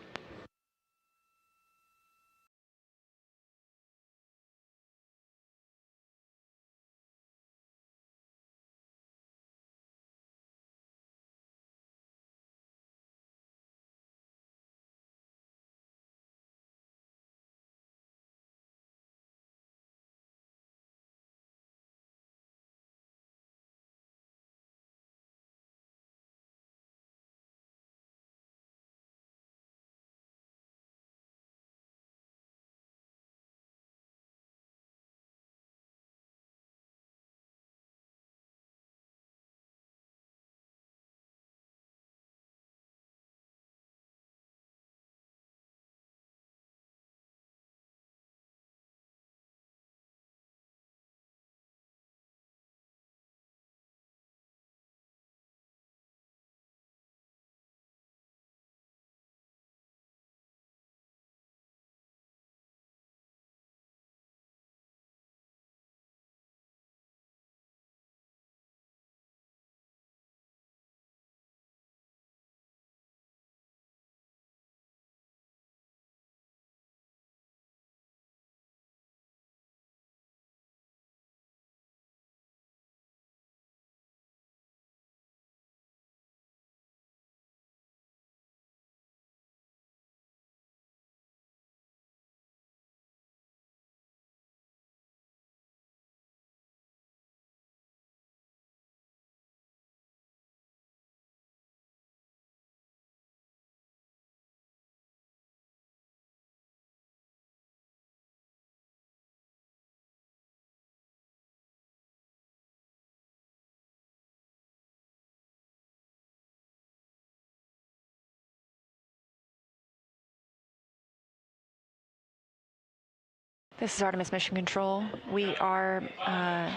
This is Artemis Mission Control. We are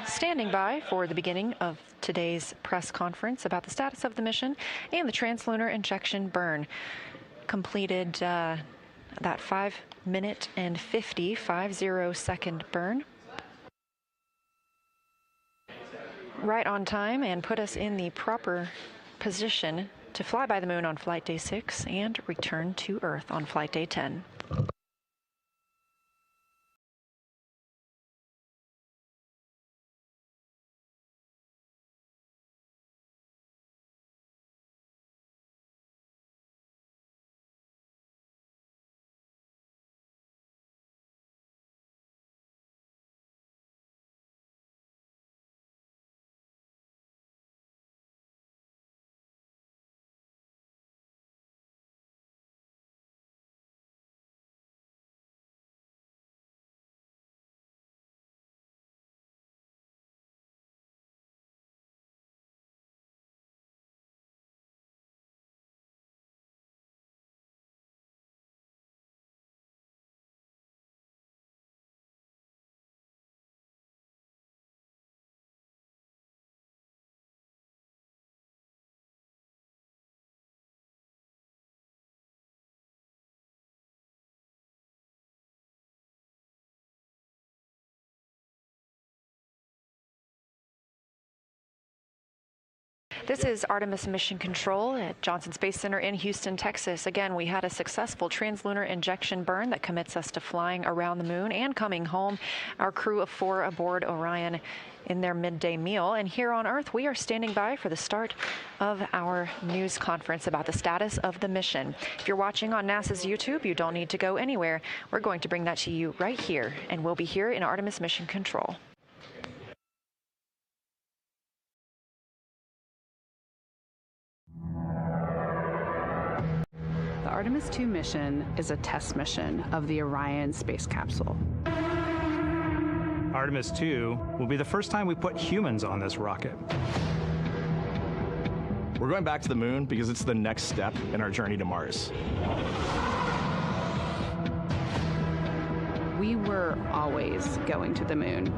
standing by for the beginning of today's press conference about the status of the mission and the trans-lunar injection burn. Completed that 5-minute and 50-second burn. Right on time, and put us in the proper position to fly by the moon on flight day 6 and return to Earth on flight day 10. This is Artemis Mission Control at Johnson Space Center in Houston, Texas. Again, we had a successful Trans-Lunar Injection burn that commits us to flying around the moon and coming home. Our crew of 4 aboard Orion in their midday meal. And here on Earth, we are standing by for the start of our news conference about the status of the mission. If you're watching on NASA's YouTube, you don't need to go anywhere. We're going to bring that to you right here, and we'll be here in Artemis Mission Control. The Artemis II mission is a test mission of the Orion space capsule. Artemis II will be the first time we put humans on this rocket. We're going back to the moon because it's the next step in our journey to Mars. We were always going to the moon.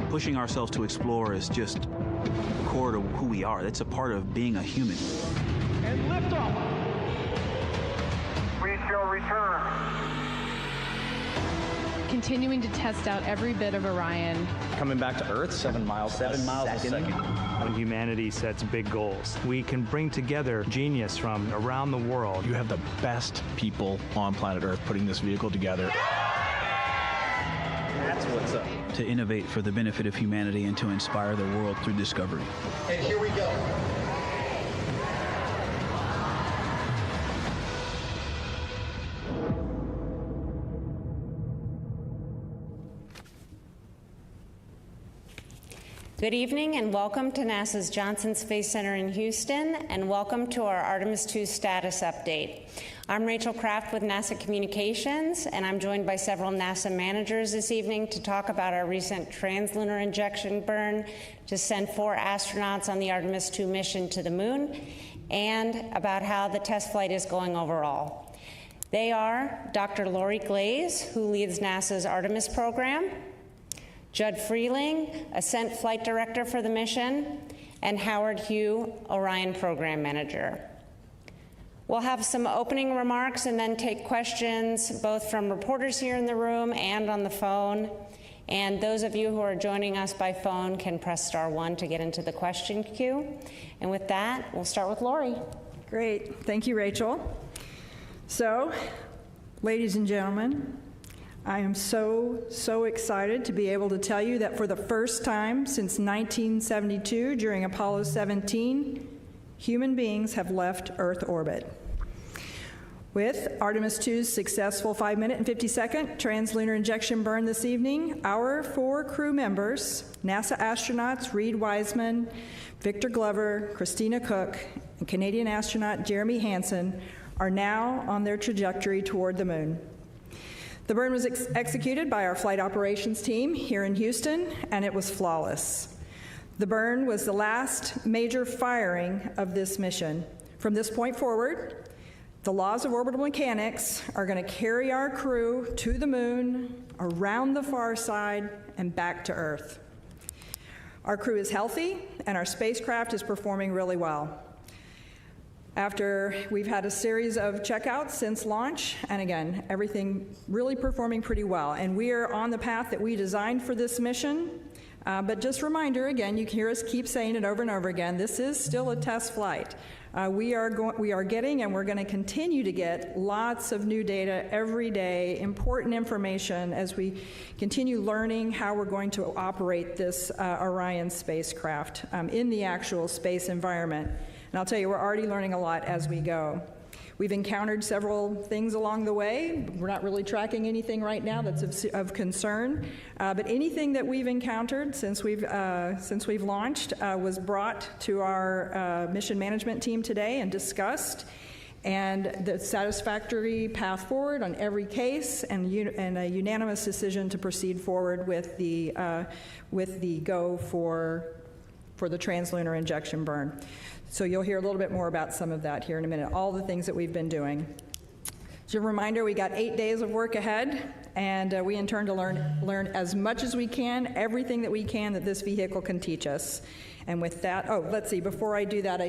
Pushing ourselves to explore is just core to who we are. That's a part of being a human. And liftoff. We shall return. Continuing to test out every bit of Orion. Coming back to Earth, 7 miles a second. When humanity sets big goals, we can bring together genius from around the world. You have the best people on planet Earth putting this vehicle together. That's what's up. To innovate for the benefit of humanity and to inspire the world through discovery. And here we go. Good evening and welcome to NASA's Johnson Space Center in Houston, and welcome to our Artemis II status update. I'm Rachel Kraft with NASA Communications, and I'm joined by several NASA managers this evening to talk about our recent Trans-Lunar Injection burn to send 4 astronauts on the Artemis II mission to the moon, and about how the test flight is going overall. They are Dr. Lori Glaze, who leads NASA's Artemis program, Judd Freeling, Ascent Flight Director for the mission, and Howard Hugh, Orion Program Manager. We'll have some opening remarks and then take questions both from reporters here in the room and on the phone. And those of you who are joining us by phone can press *1 to get into the question queue. And with that, we'll start with Lori. Great. Thank you, Rachel. So, ladies and gentlemen, I am so excited to be able to tell you that for the first time since 1972, during Apollo 17, human beings have left Earth orbit. With Artemis II's successful 5-minute and 50-second Trans-Lunar Injection burn this evening, our 4 crew members, NASA astronauts Reed Wiseman, Victor Glover, Christina Cook, and Canadian astronaut Jeremy Hansen, are now on their trajectory toward the moon. The burn was executed by our flight operations team here in Houston, and it was flawless. The burn was the last major firing of this mission. From this point forward, the laws of orbital mechanics are going to carry our crew to the moon, around the far side, and back to Earth. Our crew is healthy, and our spacecraft is performing really well. After we've had a series of checkouts since launch, and again, everything really performing pretty well. And we are on the path that we designed for this mission. But just a reminder, again, you can hear us keep saying it over and over again, this is still a test flight. We are getting, and we're going to continue to get, lots of new data every day, important information as we continue learning how we're going to operate this Orion spacecraft in the actual space environment. And I'll tell you, we're already learning a lot as we go. We've encountered several things along the way. We're not really tracking anything right now that's of concern, but anything that we've encountered since we've launched was brought to our mission management team today and discussed, and the satisfactory path forward on every case, and a unanimous decision to proceed forward with the go for the Trans-Lunar Injection burn. So you'll hear a little bit more about some of that here in a minute, all the things that we've been doing. As a reminder, we got 8 days of work ahead, and we intend to learn as much as we can, everything that we can that this vehicle can teach us. And with that, oh, let's see, before I do that,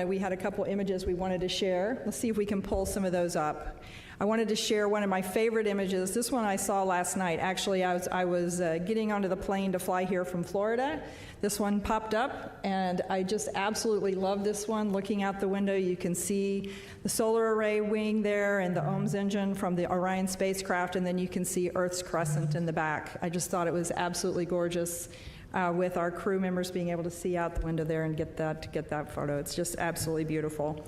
we had a couple images we wanted to share. Let's see if we can pull some of those up. I wanted to share one of my favorite images. This one I saw last night. Actually, I was getting onto the plane to fly here from Florida. This one popped up, and I just absolutely love this one. Looking out the window, you can see the solar array wing there and the OMS engine from the Orion spacecraft, and then you can see Earth's crescent in the back. I just thought it was absolutely gorgeous. With our crew members being able to see out the window there and get that photo. It's just absolutely beautiful.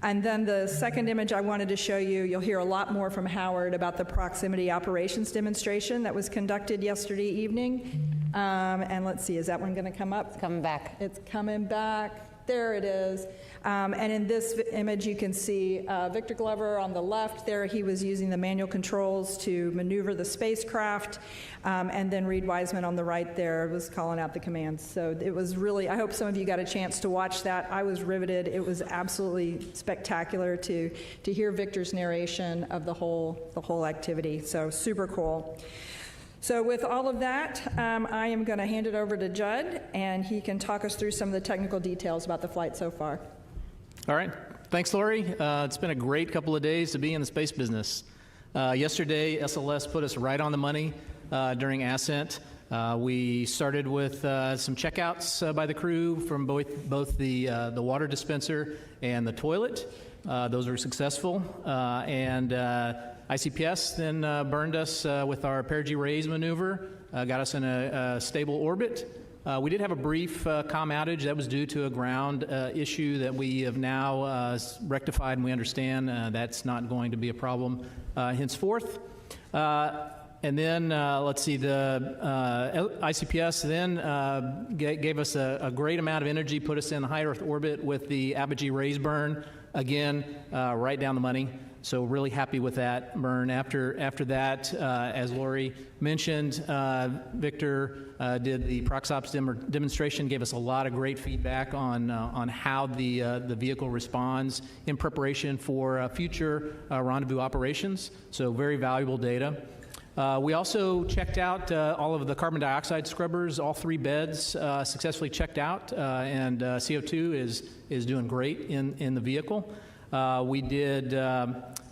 And then the second image I wanted to show you, you'll hear a lot more from Howard about the proximity operations demonstration that was conducted yesterday evening. And let's see, is that one going to come up? It's coming back. It's coming back. There it is. And in this image, you can see Victor Glover on the left there. He was using the manual controls to maneuver the spacecraft. And then Reed Wiseman on the right there was calling out the commands. So it was really, I hope some of you got a chance to watch that. I was riveted. It was absolutely spectacular to hear Victor's narration of the whole activity. So super cool. So with all of that, I am going to hand it over to Judd, and he can talk us through some of the technical details about the flight so far. All right. Thanks, Lori. It's been a great couple of days to be in the space business. Yesterday, SLS put us right on the money during ascent. We started with some checkouts by the crew from both the water dispenser and the toilet. Those were successful. And ICPS then burned us with our perigee raise maneuver, got us in a stable orbit. We did have a brief comm outage. That was due to a ground issue that we have now rectified, and we understand that's not going to be a problem henceforth. And then, let's see, the ICPS then gave us a great amount of energy, put us in high Earth orbit with the apogee raise burn, again, right down the money. So really happy with that burn. After that, as Lori mentioned, Victor did the ProxOps demonstration, gave us a lot of great feedback on how the vehicle responds in preparation for future rendezvous operations. So very valuable data. We also checked out all of the carbon dioxide scrubbers, all 3 beds successfully checked out, and CO2 is doing great in the vehicle. We did,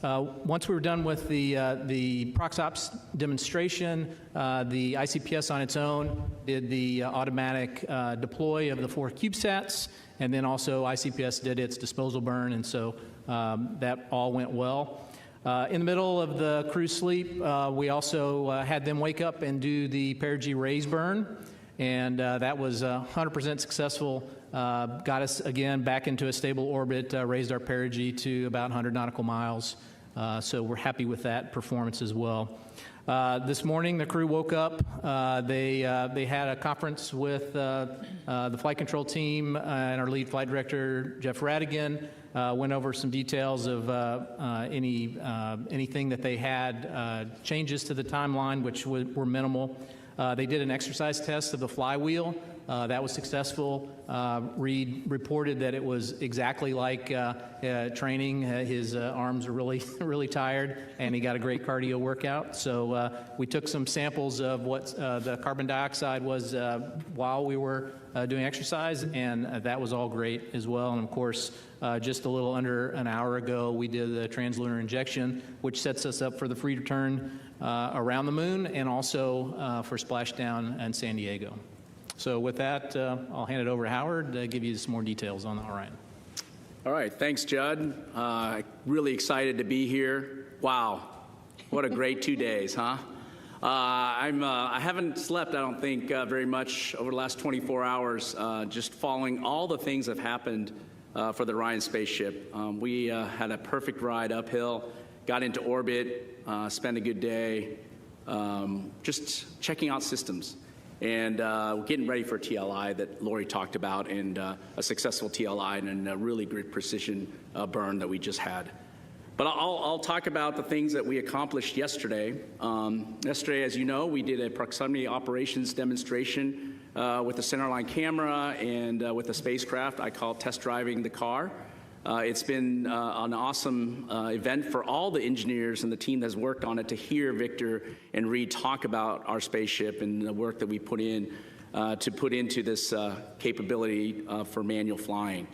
once we were done with the ProxOps demonstration, the ICPS on its own did the automatic deploy of the 4 CubeSats, and then also ICPS did its disposal burn, and so that all went well. In the middle of the crew sleep, we also had them wake up and do the perigee raise burn, and that was 100% successful. Got us again back into a stable orbit, raised our perigee to about 100 nautical miles. So we're happy with that performance as well. This morning, the crew woke up. They had a conference with the flight control team and our lead flight director, Jeff Radigan. Went over some details of anything that they had, changes to the timeline, which were minimal. They did an exercise test of the flywheel. That was successful. Reed reported that it was exactly like training. His arms are really tired, and he got a great cardio workout. So we took some samples of what the carbon dioxide was while we were doing exercise, and that was all great as well. And of course, just a little under an hour ago, we did the Trans-Lunar Injection, which sets us up for the free return around the moon and also for splashdown in San Diego. So with that, I'll hand it over to Howard to give you some more details on the Orion. All right, thanks, Judd. Really excited to be here. Wow, what a great 2 days, huh? I haven't slept, I don't think, very much over the last 24 hours, just following all the things that have happened for the Orion spaceship. We had a perfect ride uphill, got into orbit, spent a good day, just checking out systems. And we're getting ready for TLI that Lori talked about, and a successful TLI and a really great precision burn that we just had. But I'll talk about the things that we accomplished yesterday. Yesterday, as you know, we did a proximity operations demonstration with a centerline camera and with a spacecraft. I call it test driving the car. It's been an awesome event for all the engineers and the team that's worked on it to hear Victor and Reed talk about our spaceship and the work that we put in. to put into this capability for manual flying.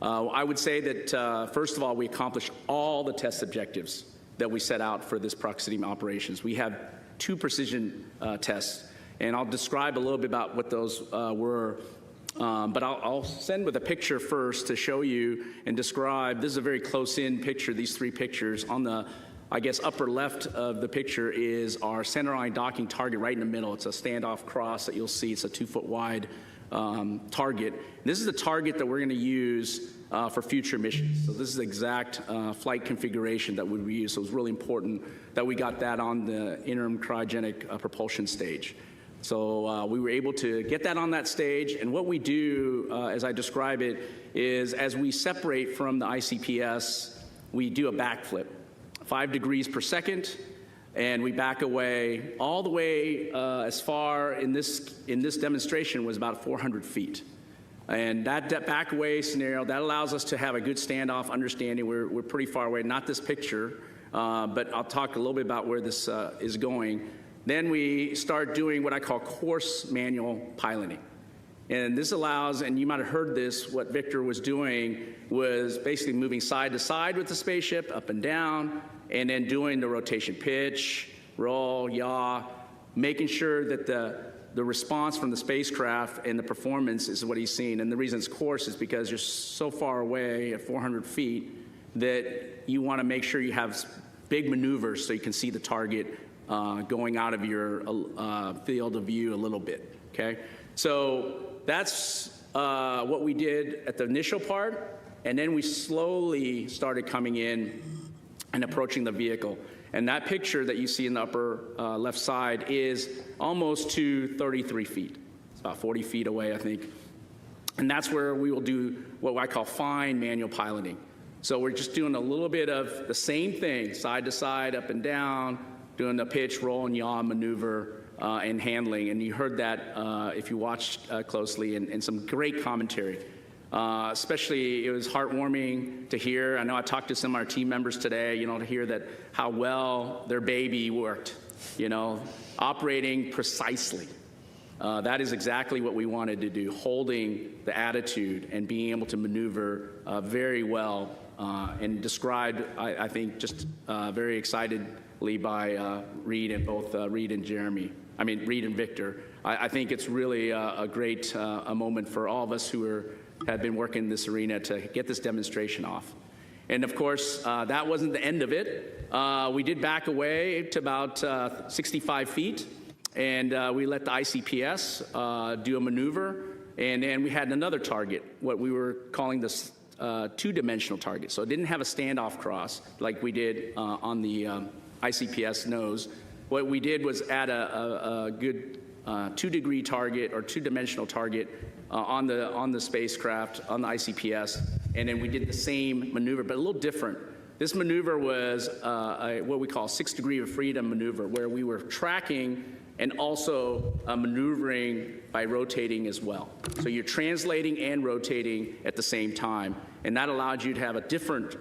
I would say that, first of all, we accomplished all the test objectives that we set out for this proximity operations. We have 2 precision tests, and I'll describe a little bit about what those were. But I'll send with a picture first to show you and describe. This is a very close-in picture, these 3 pictures. On the, I guess, upper left of the picture is our centerline docking target right in the middle. It's a standoff cross that you'll see. It's a 2-foot wide target. This is the target that we're going to use for future missions. So this is the exact flight configuration that we would use. So it was really important that we got that on the interim cryogenic propulsion stage. So we were able to get that on that stage, and what we do, as I describe it, is as we separate from the ICPS, we do a backflip, 5 degrees per second, and we back away all the way as far in this demonstration was about 400 feet. And that back away scenario, that allows us to have a good standoff understanding. We're pretty far away, not this picture, but I'll talk a little bit about where this is going. Then we start doing what I call course manual piloting. And this allows, and you might have heard this, what Victor was doing was basically moving side to side with the spaceship, up and down, and then doing the rotation pitch, roll, yaw, making sure that the response from the spacecraft and the performance is what he's seen. And the reason it's course is because you're so far away at 400 feet that you want to make sure you have big maneuvers so you can see the target going out of your field of view a little bit, okay? So that's what we did at the initial part, and then we slowly started coming in and approaching the vehicle. And that picture that you see in the upper left side is almost to 33 feet. It's about 40 feet away, I think. And that's where we will do what I call fine manual piloting. So we're just doing a little bit of the same thing, side to side, up and down, doing the pitch, roll, and yaw maneuver and handling. And you heard that if you watched closely, and some great commentary. Especially, it was heartwarming to hear. I know I talked to some of our team members today, you know, to hear that how well their baby worked, you know, operating precisely. That is exactly what we wanted to do, holding the attitude and being able to maneuver very well and described, I think, just very excitedly by Reed and both Reed and Reed and Victor. I think it's really a great a moment for all of us who had been working in this arena to get this demonstration off. And of course, that wasn't the end of it. We did back away to about 65 feet, and we let the ICPS do a maneuver, and then we had another target, what we were calling this two-dimensional target. So it didn't have a standoff cross like we did on the ICPS nose. What we did was add a good 2-degree target or two-dimensional target on the spacecraft, on the ICPS, and then we did the same maneuver, but a little different. This maneuver was what we call 6-degree of freedom maneuver, where we were tracking and also maneuvering by rotating as well. So you're translating and rotating at the same time, and that allowed you to have a different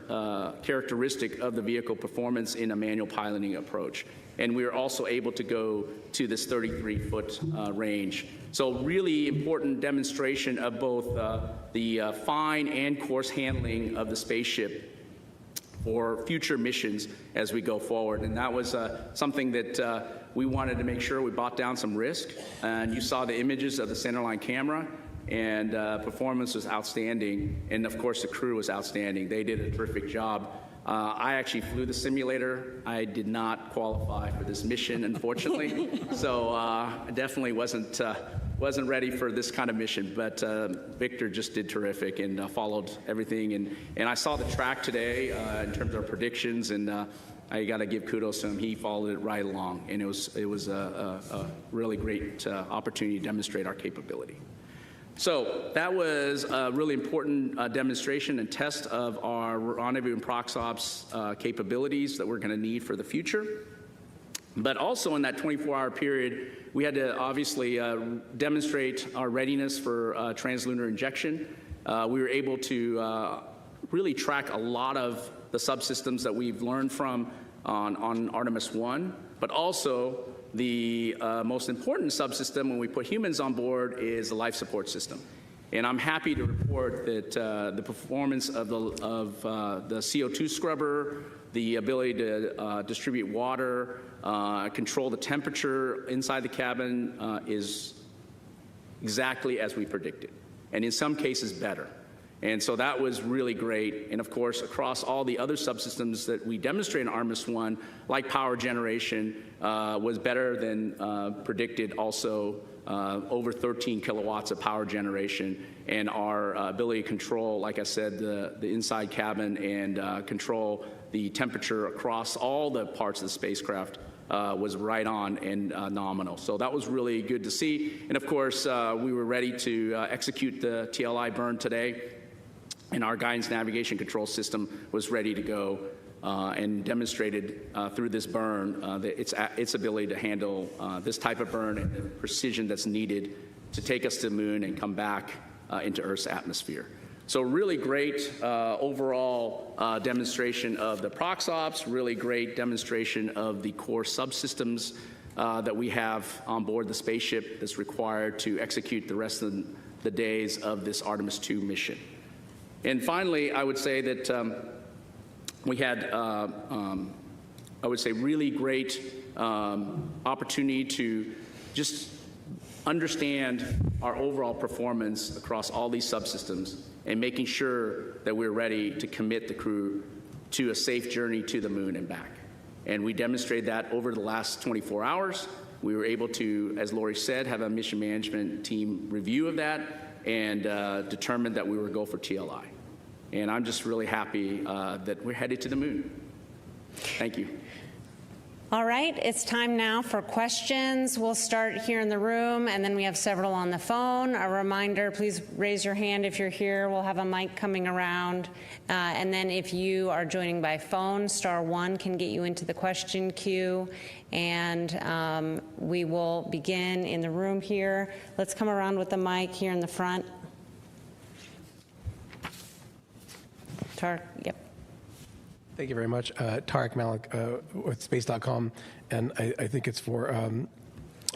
characteristic of the vehicle performance in a manual piloting approach. And we were also able to go to this 33-foot range. So really important demonstration of both the fine and coarse handling of the spaceship for future missions as we go forward. And that was something that we wanted to make sure we brought down some risk. And you saw the images of the centerline camera, and performance was outstanding. And of course, the crew was outstanding. They did a terrific job. I actually flew the simulator. I did not qualify for this mission, unfortunately. So I definitely wasn't ready for this kind of mission. But Victor just did terrific and followed everything. And I saw the track today in terms of our predictions, and I got to give kudos to him. He followed it right along, and it was a really great opportunity to demonstrate our capability. So that was a really important demonstration and test of our rendezvous and ProxOps capabilities that we're going to need for the future. But also in that 24-hour period, we had to obviously demonstrate our readiness for Trans-Lunar Injection. We were able to really track a lot of the subsystems that we've learned from on Artemis I, but also the most important subsystem when we put humans on board is the life support system. And I'm happy to report that the performance of the CO2 scrubber, the ability to distribute water, control the temperature inside the cabin is exactly as we predicted, and in some cases better. And so that was really great. And of course, across all the other subsystems that we demonstrated in Artemis I, like power generation, was better than predicted also. Over 13 kilowatts of power generation, and our ability to control, like I said, the inside cabin and control the temperature across all the parts of the spacecraft was right on and nominal. So that was really good to see. And of course, we were ready to execute the TLI burn today, and our guidance navigation control system was ready to go and demonstrated through this burn its ability to handle this type of burn and the precision that's needed to take us to the moon and come back into Earth's atmosphere. So really great overall demonstration of the ProxOps, really great demonstration of the core subsystems that we have on board the spaceship that's required to execute the rest of the days of this Artemis II mission. And finally, I would say that we had, I would say, really great opportunity to just understand our overall performance across all these subsystems and making sure that we're ready to commit the crew to a safe journey to the moon and back. And we demonstrated that over the last 24 hours. We were able to, as Lori said, have a mission management team review of that and determined that we were go for TLI. And I'm just really happy that we're headed to the moon. Thank you. All right, it's time now for questions. We'll start here in the room, and then we have several on the phone. A reminder, please raise your hand if you're here. We'll have a mic coming around. And then if you are joining by phone, *1 can get you into the question queue. And we will begin in the room here. Let's come around with the mic here in the front. Yep. Thank you very much. Tarek Malik with Space.com, and I think it's for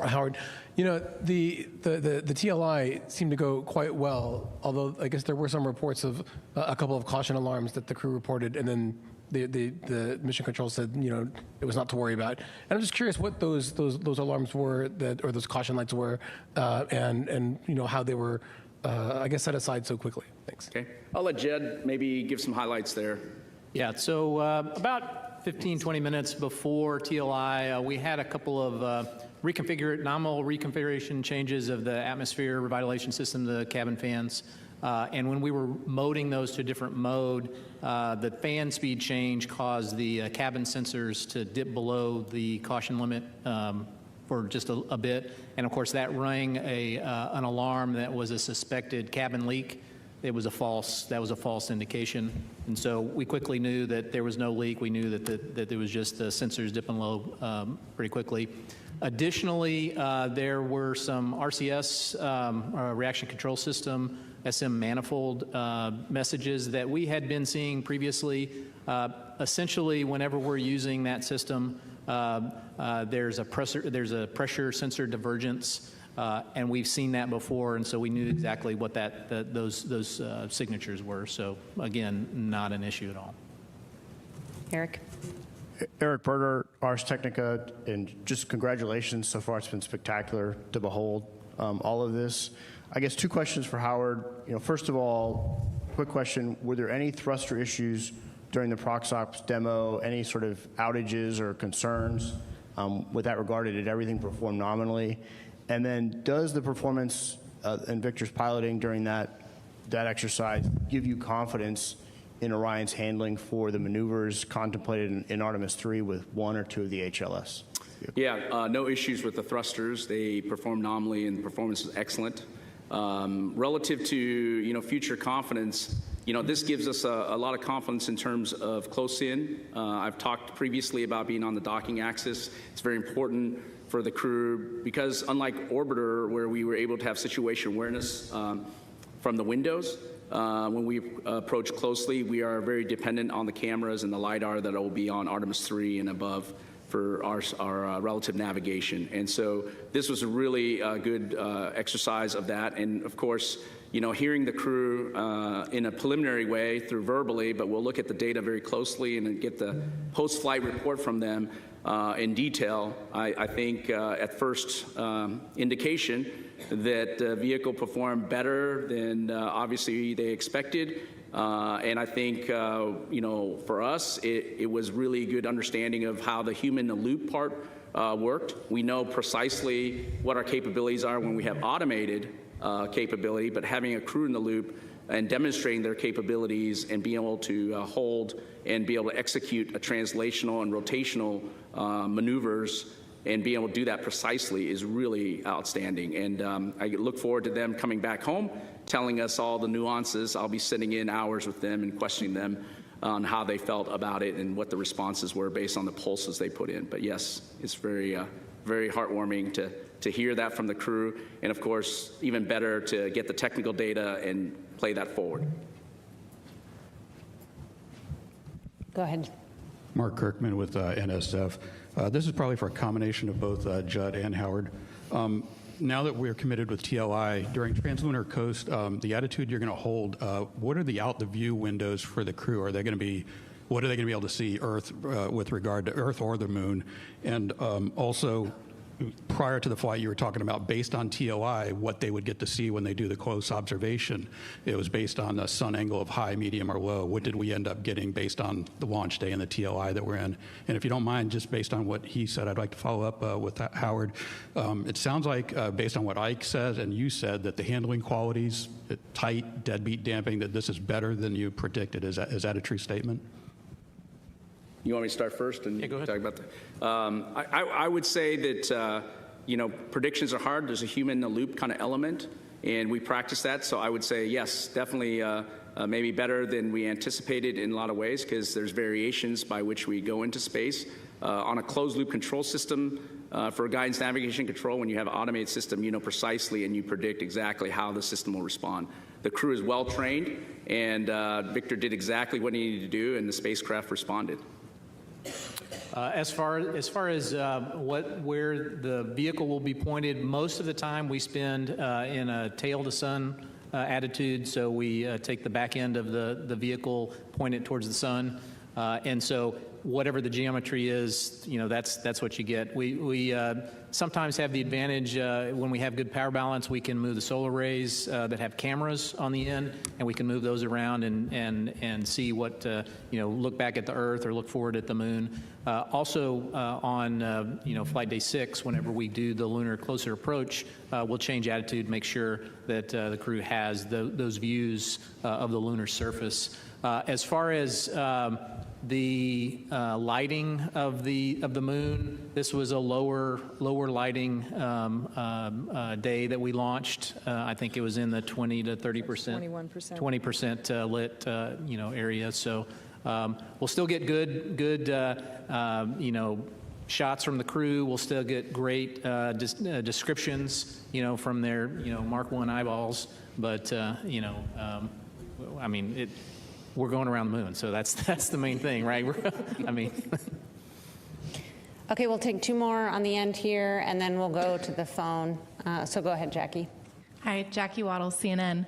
Howard. You know, the TLI seemed to go quite well, although I guess there were some reports of a couple of caution alarms that the crew reported, and then the mission control said, you know, it was not to worry about. And I'm just curious what those alarms were, or those caution lights were, and you know how they were, I guess, set aside so quickly. Thanks. Okay, I'll let Jed maybe give some highlights there. Yeah, so about 15, 20 minutes before TLI, we had a couple of nominal reconfiguration changes of the atmosphere revitalization system, the cabin fans. And when we were moding those to a different mode, the fan speed change caused the cabin sensors to dip below the caution limit for just a bit. And of course, that rang an alarm that was a suspected cabin leak. That was a false indication. And so we quickly knew that there was no leak. We knew that there was just the sensors dipping low pretty quickly. Additionally, there were some RCS, reaction control system, SM manifold messages that we had been seeing previously. Essentially, whenever we're using that system, there's a pressure sensor divergence. And we've seen that before, and so we knew exactly what those signatures were. So again, not an issue at all. Eric. Eric Berger, Ars Technica, and just congratulations. So far, it's been spectacular to behold all of this. I guess two questions for Howard. You know, first of all, quick question: were there any thruster issues during the ProxOps demo? Any sort of outages or concerns with that regard? Did everything perform nominally? And then does the performance in Victor's piloting during that exercise give you confidence in Orion's handling for the maneuvers contemplated in Artemis III with one or two of the HLS? Yeah, no issues with the thrusters. They performed nominally and the performance was excellent. Relative to future confidence, this gives us a lot of confidence in terms of close in. I've talked previously about being on the docking axis. It's very important for the crew because unlike Orbiter, where we were able to have situation awareness from the windows, when we approach closely, we are very dependent on the cameras and the LiDAR that will be on Artemis III and above our relative navigation. And so this was a really good exercise of that. And of course, hearing the crew in a preliminary way through verbally, but we'll look at the data very closely and get the post-flight report from them in detail. I think at first indication that the vehicle performed better than obviously they expected. And I think, for us, it was really good understanding of how the human-in-the-loop part worked. We know precisely what our capabilities are when we have automated capability, but having a crew in the loop and demonstrating their capabilities and being able to hold and be able to execute a translational and rotational maneuvers and being able to do that precisely is really outstanding. And I look forward to them coming back home, telling us all the nuances. I'll be sitting in hours with them and questioning them on how they felt about it and what the responses were based on the pulses they put in. But yes, it's very, very heartwarming to hear that from the crew. And of course, even better to get the technical data and play that forward. Go ahead. Mark Kirkman with NSF. This is probably for a combination of both Judd and Howard. Now that we're committed with TLI, during Trans-Lunar Coast, the attitude you're going to hold, what are the out-the-view windows for the crew? What are they going to be able to see Earth with regard to Earth or the Moon? And also, prior to the flight, you were talking about, based on TLI, what they would get to see when they do the close observation. It was based on the sun angle of high, medium, or low. What did we end up getting based on the launch day and the TLI that we're in? And if you don't mind, just based on what he said, I'd like to follow up with Howard. It sounds like, based on what Ike said and you said, that the handling qualities, tight, deadbeat damping, that this is better than you predicted. Is that a true statement? You want me to start first and talk about that? I would say that, predictions are hard. There's a human-in-the-loop kind of element, and we practice that. So I would say, yes, definitely maybe better than we anticipated in a lot of ways, because there's variations by which we go into space. On a closed-loop control system, for guidance, navigation, control, when you have an automated system, you know precisely and you predict exactly how the system will respond. The crew is well-trained, and Victor did exactly what he needed to do, and the spacecraft responded. As far as where the vehicle will be pointed, most of the time we spend in a tail to sun attitude. So we take the back end of the vehicle, point it towards the sun, and so whatever the geometry is, that's what you get. We sometimes have the advantage when we have good power balance. We can move the solar arrays that have cameras on the end, and we can move those around and see what look back at the Earth or look forward at the Moon. Also on flight day 6, whenever we do the lunar closer approach, we'll change attitude, make sure that the crew has those views of the lunar surface. As far as the lighting of the Moon, this was a lower lighting day that we launched. I think it was in the 20 to 30%, 20% lit area. So we'll still get good shots from the crew. We'll still get great descriptions from their Mark I eyeballs. But we're going around the Moon, so that's the main thing, right? Okay, we'll take two more on the end here, and then we'll go to the phone. So go ahead, Jackie. Hi, Jackie Waddle, CNN.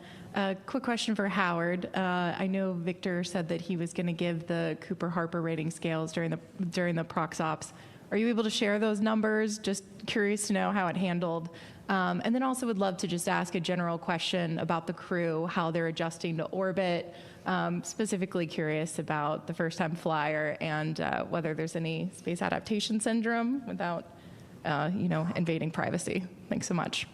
Quick question for Howard. I know Victor said that he was going to give the Cooper-Harper rating scales during the prox ops. Are you able to share those numbers? Just curious to know how it handled. And then also would love to just ask a general question about the crew, how they're adjusting to orbit. Specifically curious about the first-time flyer and whether there's any space adaptation syndrome without, invading privacy. Thanks so much.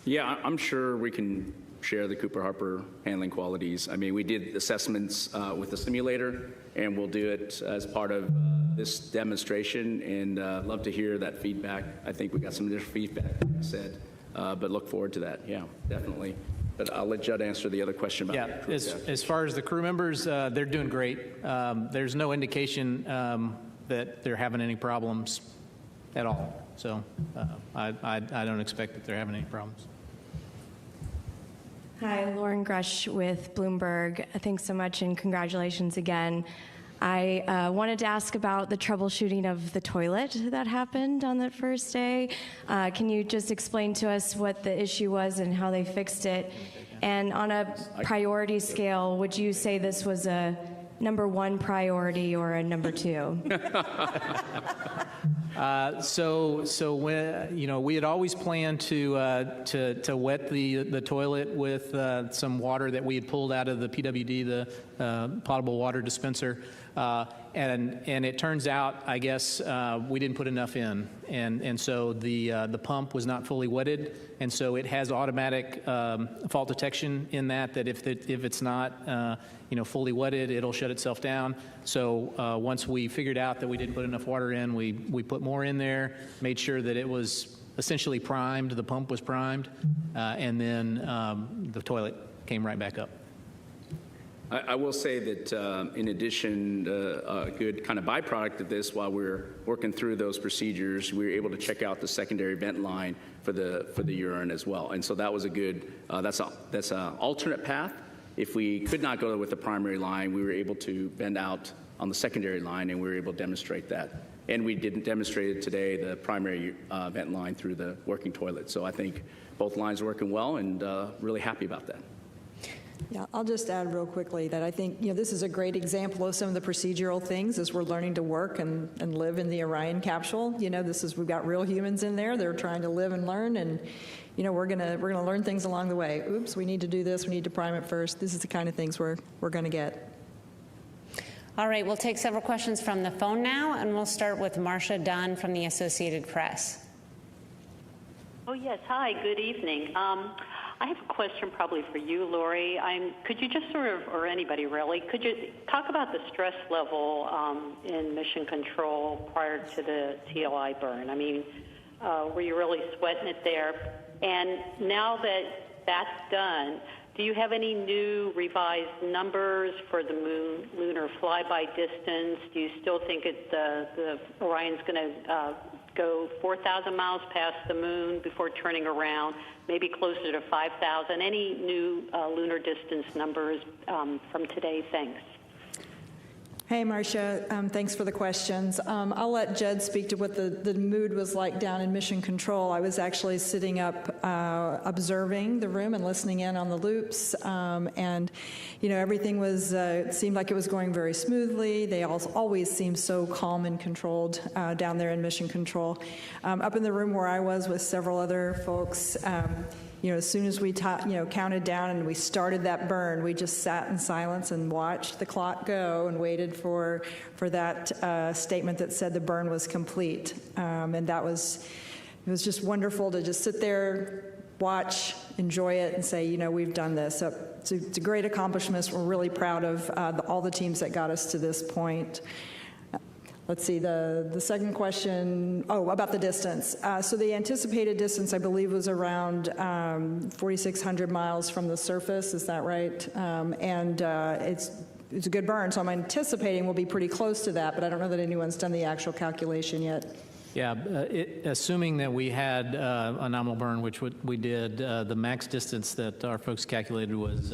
Yeah, I'm sure we can share the Cooper-Harper handling qualities. We did assessments with the simulator, and we'll do it as part of this demonstration, and love to hear that feedback. I think we got some additional feedback, like I said, but look forward to that. Yeah, definitely. But I'll let Judd answer the other question about the crew. As far as the crew members, they're doing great. There's no indication that they're having any problems at all. So I don't expect that they're having any problems. Hi, Lauren Grush with Bloomberg. Thanks so much and congratulations again. I wanted to ask about the troubleshooting of the toilet that happened on that first day. Can you just explain to us what the issue was and how they fixed it? And on a priority scale, would you say this was a number 1 priority or a number 2? So when we had always planned to wet the toilet with some water that we had pulled out of the PWD, the potable water dispenser, and it turns out, I guess, we didn't put enough in, and so the pump was not fully wetted, and so it has automatic fault detection in that if it's not fully wetted, it'll shut itself down. So once we figured out that we didn't put enough water in, we put more in there, made sure that it was essentially primed, the pump was primed, and then the toilet came right back up. I will say that in addition, a good kind of byproduct of this, while we're working through those procedures, we were able to check out the secondary vent line for the urine as well. And so that was a good, that's an alternate path. If we could not go with the primary line, we were able to vent out on the secondary line, and we were able to demonstrate that. And we didn't demonstrate it today, the primary vent line through the working toilet. So I think both lines are working well, and really happy about that. Yeah, I'll just add real quickly that I think this is a great example of some of the procedural things as we're learning to work and live in the Orion capsule. We've got real humans in there. They're trying to live and learn, and we're gonna learn things along the way. Oops, we need to do this. We need to prime it first. This is the kind of things we're gonna get. All right, we'll take several questions from the phone now, and we'll start with Marcia Dunn from the Associated Press. Oh yes, hi. Good evening. I have a question probably for you, Lori. Could you just or anybody really, could you talk about the stress level in mission control prior to the TLI burn? I mean, were you really sweating it there? And now that that's done, do you have any new revised numbers for the moon lunar flyby distance? Do you still think the Orion's going to go 4,000 miles past the moon before turning around, maybe closer to 5,000? Any new lunar distance numbers from today? Thanks. Hey, Marcia, thanks for the questions. I'll let Judd speak to what the mood was like down in Mission Control. I was actually sitting up observing the room and listening in on the loops, and everything was it seemed like it was going very smoothly. They always seem so calm and controlled down there in Mission Control. Up in the room where I was with several other folks, as soon as we counted down and we started that burn, we just sat in silence and watched the clock go and waited for that statement that said the burn was complete. And it was just wonderful to just sit there, watch, enjoy it, and say, we've done this. So it's a great accomplishment. We're really proud of all the teams that got us to this point. Let's see, the second question, about the distance. So the anticipated distance, I believe, was around 4,600 miles from the surface. Is that right? And it's a good burn, so I'm anticipating we'll be pretty close to that, but I don't know that anyone's done the actual calculation yet. Yeah, assuming that we had a nominal burn, which we did, the max distance that our folks calculated was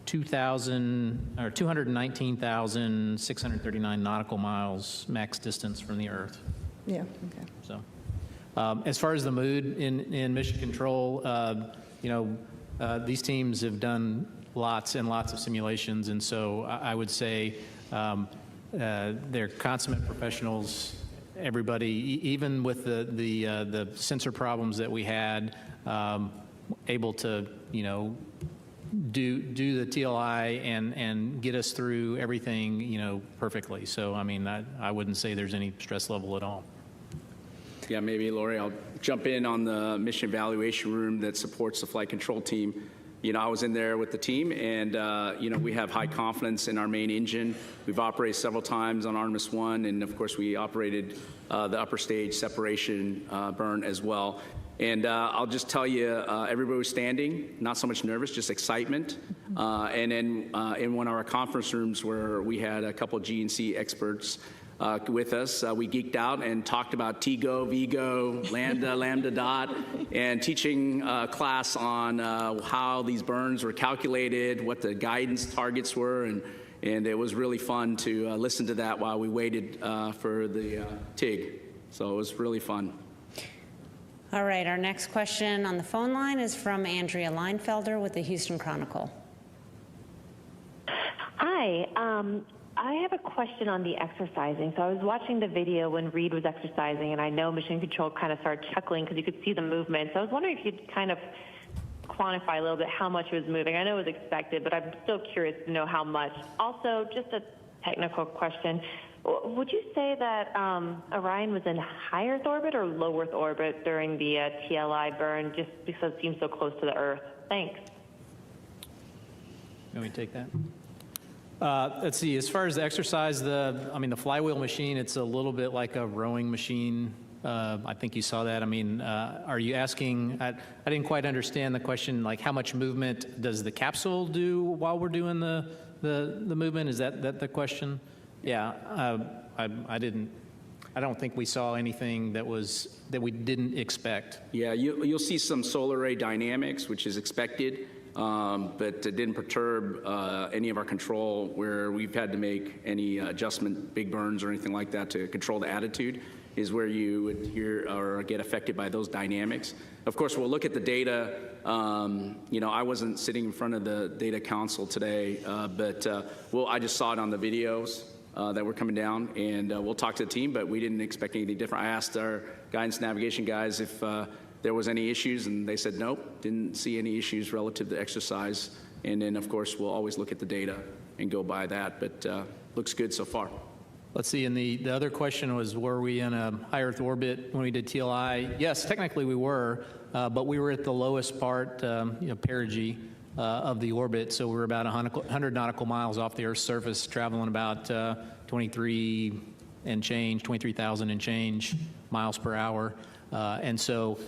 219,639 nautical miles max distance from the Earth. Yeah. Okay. So, as far as the mood in Mission Control, these teams have done lots and lots of simulations, and so I would say they're consummate professionals. Everybody, even with the sensor problems that we had, able to do the TLI and get us through everything perfectly. So I mean, I wouldn't say there's any stress level at all. Yeah, maybe Lori, I'll jump in on the mission evaluation room that supports the flight control team. I was in there with the team, and we have high confidence in our main engine. We've operated several times on Artemis I, and of course we operated the upper stage separation burn as well. And I'll just tell you, everybody was standing, not so much nervous, just excitement. And then in one of our conference rooms where we had a couple of G&C experts with us, we geeked out and talked about TGO, VGO, Lambda, Lambda dot, and teaching a class on how these burns were calculated, what the guidance targets were, and And it was really fun to listen to that while we waited for the TIG. So it was really fun. All right, our next question on the phone line is from Andrea Leinfelder with the Houston Chronicle. Hi, I have a question on the exercising. So I was watching the video when Reed was exercising, and I know Mission Control kind of started chuckling because you could see the movement. So I was wondering if you'd kind of quantify a little bit how much it was moving. I know it was expected, but I'm still curious to know how much. Also, just a technical question. Would you say that Orion was in high Earth orbit or low Earth orbit during the TLI burn, just because it seems so close to the Earth? Thanks. Can we take that? Let's see. As far as the exercise, the flywheel machine, it's a little bit like a rowing machine. I think you saw that. I mean, are you asking? I didn't quite understand the question. Like, how much movement does the capsule do while we're doing the movement? Is that the question? Yeah. I don't think we saw anything that we didn't expect. Yeah, you'll see some solar ray dynamics, which is expected. But it didn't perturb any of our control where we've had to make any adjustment, big burns or anything like that to control the attitude is where you would hear or get affected by those dynamics. Of course, we'll look at the data. I wasn't sitting in front of the data console today, but I just saw it on the videos that were coming down, and we'll talk to the team, but we didn't expect anything different. I asked our guidance navigation guys if there was any issues, and they said nope, didn't see any issues relative to exercise. And then, of course, we'll always look at the data and go by that, but looks good so far. Let's see, and the other question was, were we in a high Earth orbit when we did TLI? Yes, technically we were, but we were at the lowest part, perigee of the orbit, so we were about 100 nautical miles off the Earth's surface, traveling about 23,000 and change miles per hour. And so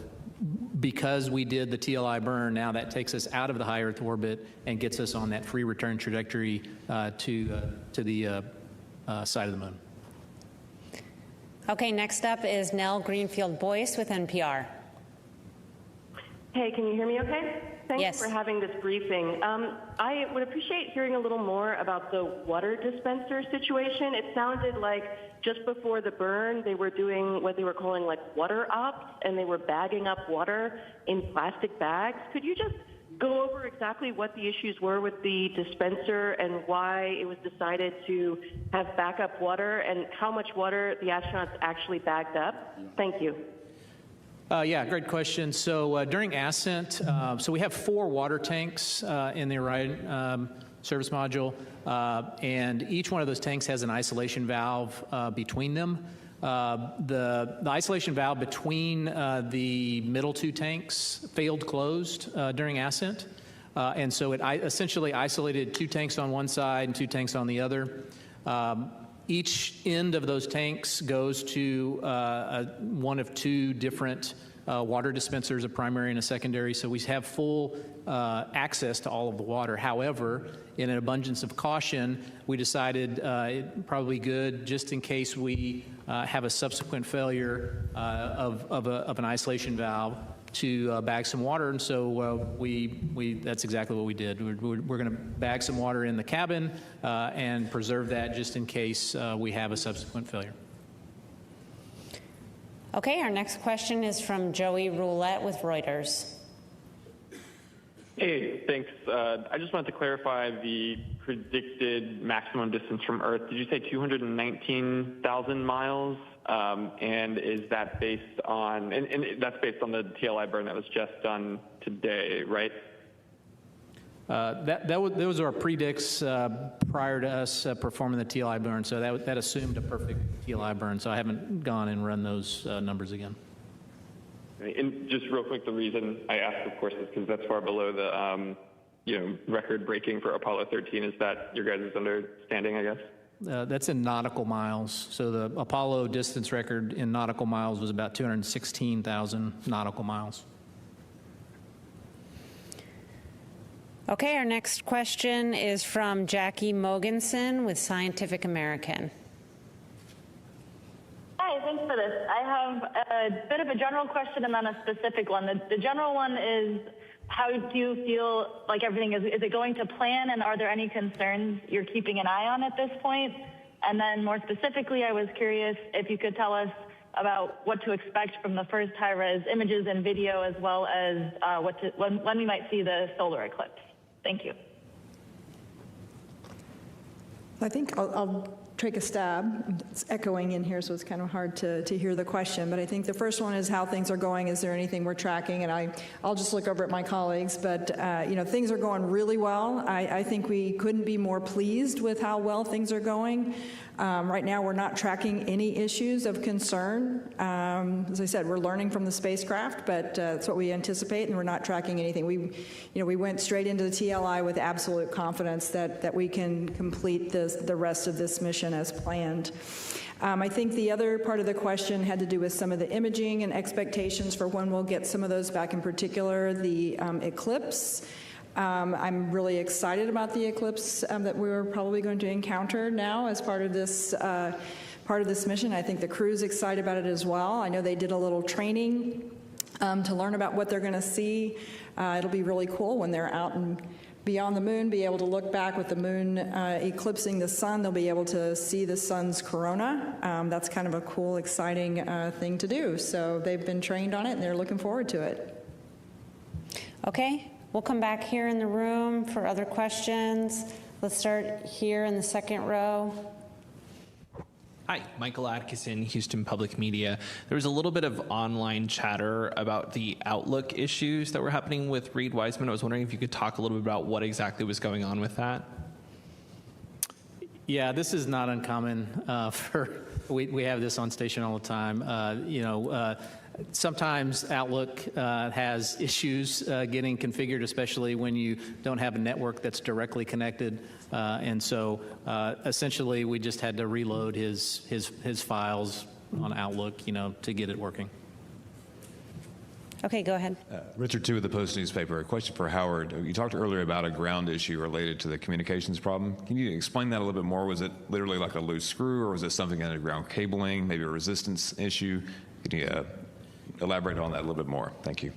because we did the TLI burn, now that takes us out of the high Earth orbit and gets us on that free return trajectory to the side of the moon. Okay, next up is Nell Greenfield-Boyce with NPR. Hey, can you hear me okay? Thanks for having this briefing. I would appreciate hearing a little more about the water dispenser situation. It sounded like just before the burn, they were doing what they were calling like water ops, and they were bagging up water in plastic bags. Could you just go over exactly what the issues were with the dispenser and why it was decided to have backup water and how much water the astronauts actually bagged up? Thank you. Yeah, great question. So during ascent, so we have 4 water tanks in the Orion service module, and each one of those tanks has an isolation valve between them. The isolation valve between the middle 2 tanks failed closed during ascent, and so it essentially isolated 2 tanks on one side and 2 tanks on the other. Each end of those tanks goes to one of 2 different water dispensers, a primary and a secondary, so we have full access to all of the water. However, in an abundance of caution, we decided it probably good, just in case we have a subsequent failure of an isolation valve, to bag some water, and so that's exactly what we did. We're going to bag some water in the cabin and preserve that just in case we have a subsequent failure. Okay, our next question is from Joey Roulette with Reuters. Hey, thanks. I just wanted to clarify the predicted maximum distance from Earth. Did you say 219,000 miles? And is that based on, and that's based on the TLI burn that was just done today, right? Those are predicts prior to us performing the TLI burn, so that assumed a perfect TLI burn, so I haven't gone and run those numbers again. And just real quick, the reason I asked, of course, is because that's far below the record breaking for Apollo 13. Is that your guys' understanding, I guess? That's in nautical miles. So the Apollo distance record in nautical miles was about 216,000 nautical miles. Okay, our next question is from Jackie Mogensen with Scientific American. Hi, thanks for this. I have a bit of a general question and then a specific one. The general one is, how do you feel like everything is it going to plan, and are there any concerns you're keeping an eye on at this point? And then more specifically, I was curious if you could tell us about what to expect from the first high-res images and video, as well as when we might see the solar eclipse. Thank you. I think I'll take a stab. It's echoing in here, so it's kind of hard to hear the question. But I think the first one is how things are going. Is there anything we're tracking? And I'll just look over at my colleagues. But, things are going really well. I think we couldn't be more pleased with how well things are going. Right now, we're not tracking any issues of concern. As I said, we're learning from the spacecraft, but that's what we anticipate, and we're not tracking anything. We went straight into the TLI with absolute confidence that we can complete the rest of this mission as planned. I think the other part of the question had to do with some of the imaging and expectations for when we'll get some of those back, in particular the eclipse. I'm really excited about the eclipse that we're probably going to encounter now as part of this mission. I think the crew's excited about it as well. I know they did a little training to learn about what they're going to see. It'll be really cool when they're out and beyond the moon, be able to look back with the moon eclipsing the sun. They'll be able to see the sun's corona. That's kind of a cool, exciting thing to do. So they've been trained on it, and they're looking forward to it. Okay. We'll come back here in the room for other questions. Let's start here in the second row. Hi, Michael Atkinson, Houston Public Media. There was a little bit of online chatter about the Outlook issues that were happening with Reed Wiseman. I was wondering if you could talk a little bit about what exactly was going on with that. Yeah, this is not uncommon. We have this on station all the time. Sometimes Outlook has issues getting configured, especially when you don't have a network that's directly connected. And so essentially we just had to reload his files on Outlook, to get it working. Okay, go ahead. Richard Tu with the Post newspaper. A question for Howard. You talked earlier about a ground issue related to the communications problem. Can you explain that a little bit more? Was it literally like a loose screw, or was it something underground cabling, maybe a resistance issue? Can you elaborate on that a little bit more? Thank you.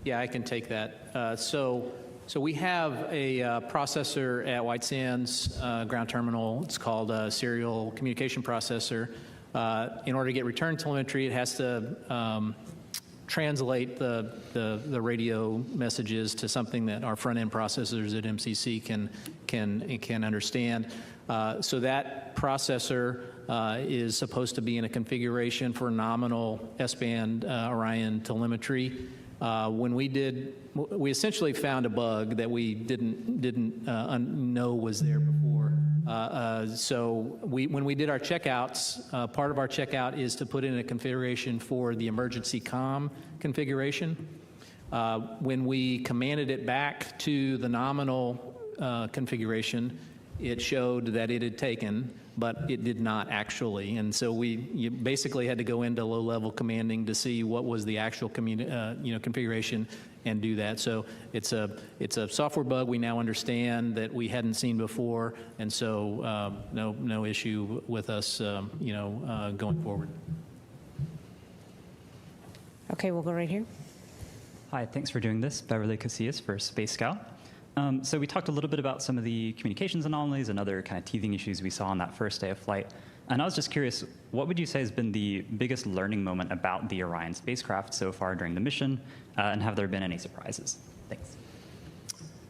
Yeah, I can take that. So we have a processor at White Sands ground terminal. It's called a serial communication processor. In order to get return telemetry, it has to translate the radio messages to something that our front-end processors at MCC can understand. So that processor is supposed to be in a configuration for nominal S-band Orion telemetry. We essentially found a bug that we didn't know was there before. So when we did our checkouts, part of our checkout is to put in a configuration for the emergency comm configuration. When we commanded it back to the nominal configuration, it showed that it had taken, but it did not actually. And so you basically had to go into low-level commanding to see what was the actual configuration and do that. So it's a software bug we now understand that we hadn't seen before, and so no issue with us going forward. Okay, we'll go right here. Hi, thanks for doing this. Beverly Casillas for Space Scout. So we talked a little bit about some of the communications anomalies and other kind of teething issues we saw on that first day of flight. And I was just curious, what would you say has been the biggest learning moment about the Orion spacecraft so far during the mission, and have there been any surprises? Thanks.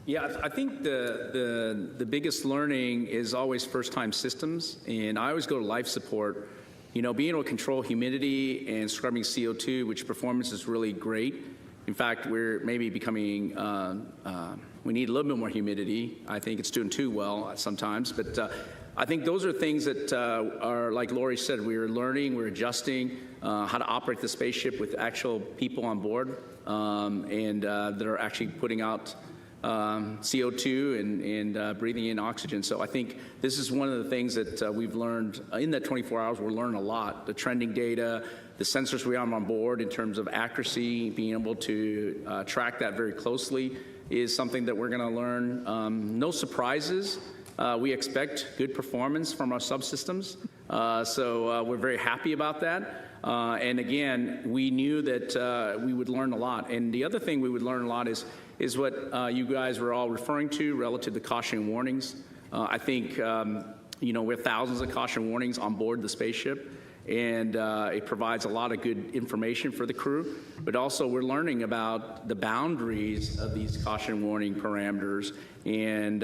Yeah, I think the biggest learning is always first-time systems, and I always go to life support. Being able to control humidity and scrubbing CO2, which performance is really great. In fact, we're maybe becoming, we need a little bit more humidity. I think it's doing too well sometimes, but I think those are things that are, like Lori said, we're learning, we're adjusting how to operate the spaceship with actual people on board and that are actually putting out CO2 and breathing in oxygen. So I think this is one of the things that we've learned in that 24 hours. We're learning a lot. The trending data, the sensors we have on board in terms of accuracy, being able to track that very closely is something that we're going to learn. No surprises. We expect good performance from our subsystems. So we're very happy about that. And again, we knew that we would learn a lot. And the other thing we would learn a lot is, is what you guys were all referring to relative to caution warnings. I think, we have thousands of caution warnings on board the spaceship, and it provides a lot of good information for the crew, but also we're learning about the boundaries of these caution warning parameters and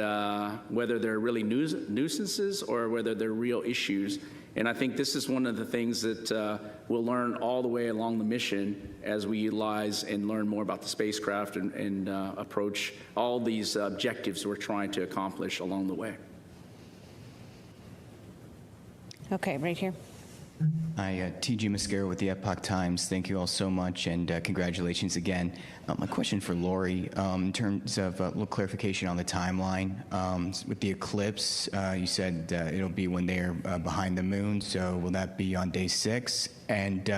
whether they're really nuisances or whether they're real issues. And I think this is one of the things that we'll learn all the way along the mission as we utilize and learn more about the spacecraft and approach all these objectives we're trying to accomplish along the way. Okay, right here. Hi, T.G. Mascara with the Epoch Times. Thank you all so much, and congratulations again. My question for Lori, in terms of a little clarification on the timeline. With the eclipse, you said it'll be when they're behind the moon, so will that be on day 6? And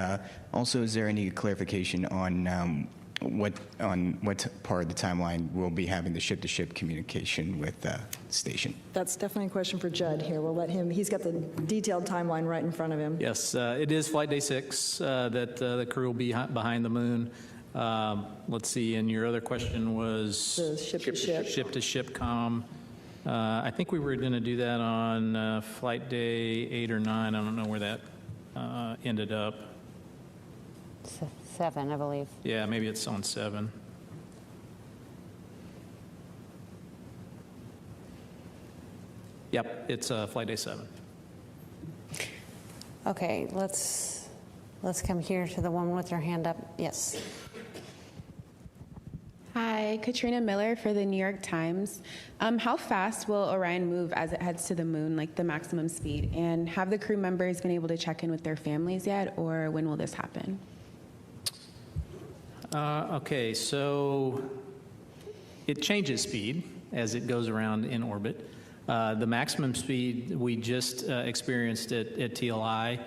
also, is there any clarification on what part of the timeline we'll be having the ship-to-ship communication with the station? That's definitely a question for Judd here. We'll let him, he's got the detailed timeline right in front of him. Yes, it is flight day 6 that the crew will be behind the moon. Let's see, and your other question was? The ship-to-ship. Ship-to-ship comm. I think we were going to do that on flight day 8 or 9. I don't know where that ended up. 7, I believe. Yeah, maybe it's on 7. Yep, it's flight day 7. Okay, let's come here to the one with their hand up. Yes. Hi, Katrina Miller for the New York Times. How fast will Orion move as it heads to the moon, like the maximum speed? And have the crew members been able to check in with their families yet, or when will this happen? Okay, so it changes speed as it goes around in orbit. The maximum speed we just experienced at TLI,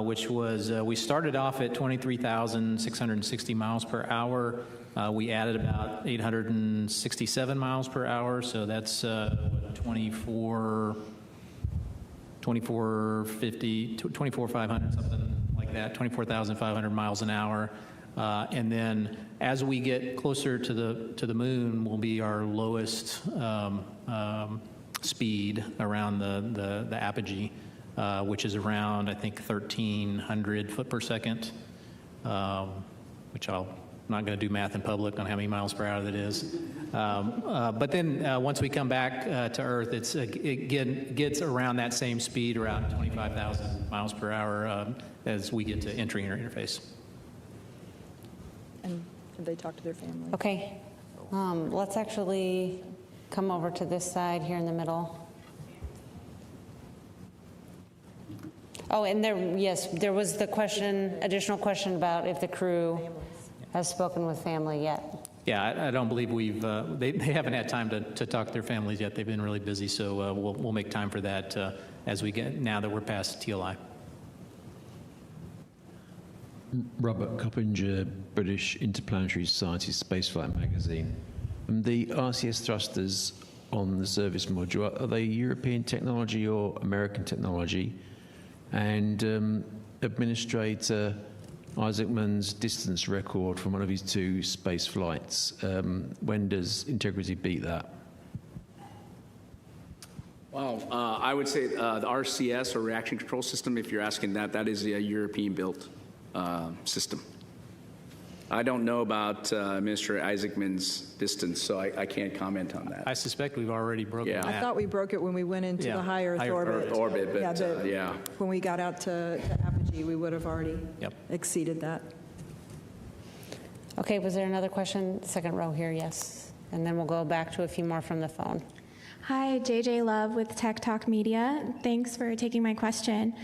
which was, we started off at 23,660 miles per hour. We added about 867 miles per hour, so that's 24,500, something like that, 24,500 miles an hour. And then as we get closer to the moon will be our lowest speed around the apogee, which is around, I think, 1,300 foot per second, which I'm not going to do math in public on how many miles per hour that is. But then once we come back to Earth, it gets around that same speed, around 25,000 miles per hour as we get to entering our interface. And have they talked to their family? Okay. Let's actually come over to this side here in the middle. Oh, and there was the additional question about if the crew has spoken with family yet. Yeah, I don't believe they haven't had time to talk to their families yet. They've been really busy, so we'll make time for that now that we're past TLI. Robert Coppinger, British Interplanetary Society Spaceflight Magazine. The RCS thrusters on the service module, are they European technology or American technology? And Administrator Isaacman's distance record from one of his 2 space flights, when does Integrity beat that? Well, I would say the RCS, or Reaction Control System, if you're asking that is a European-built system. I don't know about Minister Isaacman's distance, so I can't comment on that. I suspect we've already broken that. I thought we broke it when we went into the high Earth orbit. But when we got out to apogee, we would have already exceeded that. Okay, was there another question? Second row here, yes. And then we'll go back to a few more from the phone. Hi, JJ Love with Tech Talk Media. Thanks for taking my question.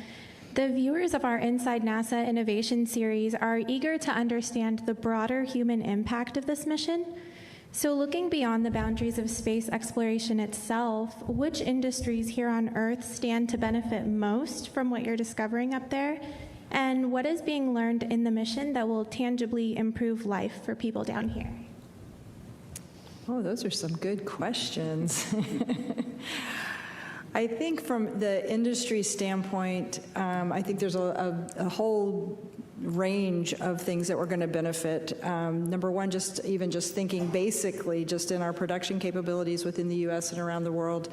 The viewers of our Inside NASA Innovation series are eager to understand the broader human impact of this mission. So looking beyond the boundaries of space exploration itself, which industries here on Earth stand to benefit most from what you're discovering up there? And what is being learned in the mission that will tangibly improve life for people down here? Oh, those are some good questions. I think from the industry standpoint, I think there's a whole range of things that we're going to benefit. Number one, just thinking basically just in our production capabilities within the U.S. and around the world.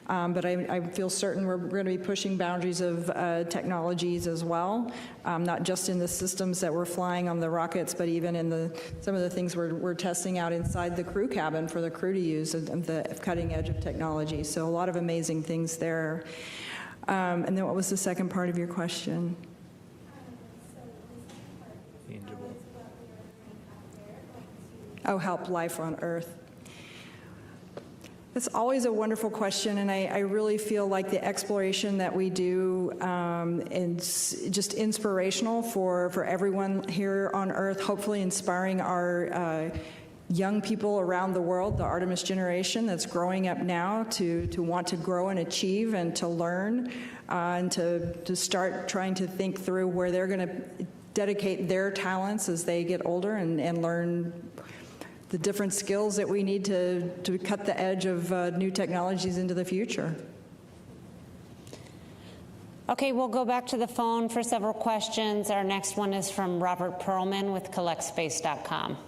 But I feel certain we're going to be pushing boundaries of technologies as well, not just in the systems that we're flying on the rockets, but even in some of the things we're testing out inside the crew cabin for the crew to use, and the cutting edge of technology. So a lot of amazing things there. And then what was the second part of your question? Oh, help life on Earth. That's always a wonderful question, and I really feel like the exploration that we do is just inspirational for everyone here on Earth, hopefully inspiring our young people around the world, the Artemis generation that's growing up now to want to grow and achieve and to learn and to start trying to think through where they're going to dedicate their talents as they get older and learn the different skills that we need to cut the edge of new technologies into the future. Okay, we'll go back to the phone for several questions. Our next one is from Robert Perlman with collectspace.com.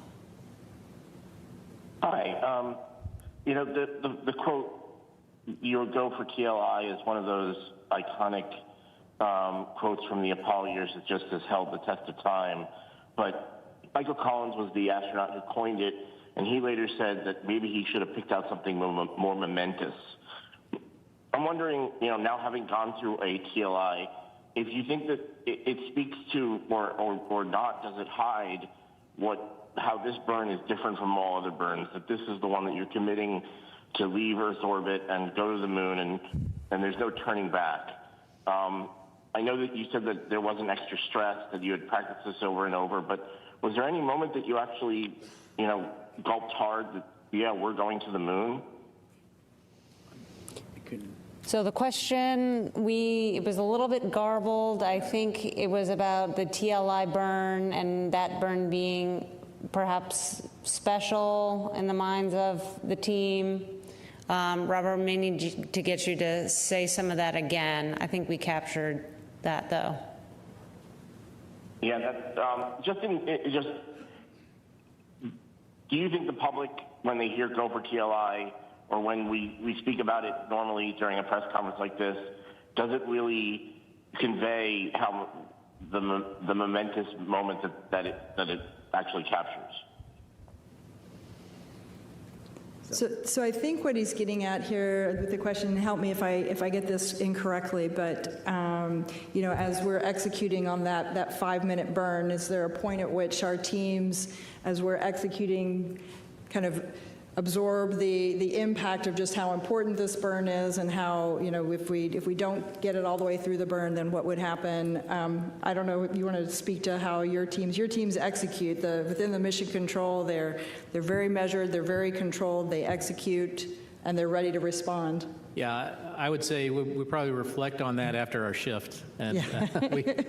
Hi. The quote, "You'll go for TLI," is one of those iconic quotes from the Apollo years that just has held the test of time. But Michael Collins was the astronaut who coined it, and he later said that maybe he should have picked out something more momentous. I'm wondering, now having gone through a TLI, if you think that it speaks to, or not, does it hide how this burn is different from all other burns, that this is the one that you're committing to leave Earth's orbit and go to the moon, and there's no turning back. I know that you said that there wasn't extra stress, that you had practiced this over and over, but was there any moment that you actually, gulped hard that, yeah, we're going to the moon? So the question, it was a little bit garbled. I think it was about the TLI burn and that burn being perhaps special in the minds of the team. Robert, may need to get you to say some of that again. I think we captured that, though. Yeah, that's do you think the public, when they hear go for TLI, or when we speak about it normally during a press conference like this, does it really convey how the momentous moment that it actually captures? So I think what he's getting at here with the question, help me if I get this incorrectly, but as we're executing on that 5-minute burn, is there a point at which our teams, as we're executing, kind of absorb the impact of just how important this burn is, and how, if we don't get it all the way through the burn, then what would happen? I don't know if you want to speak to how your teams execute within the mission control. They're very measured, they're very controlled, they execute, and they're ready to respond. Yeah, I would say we probably reflect on that after our shift, and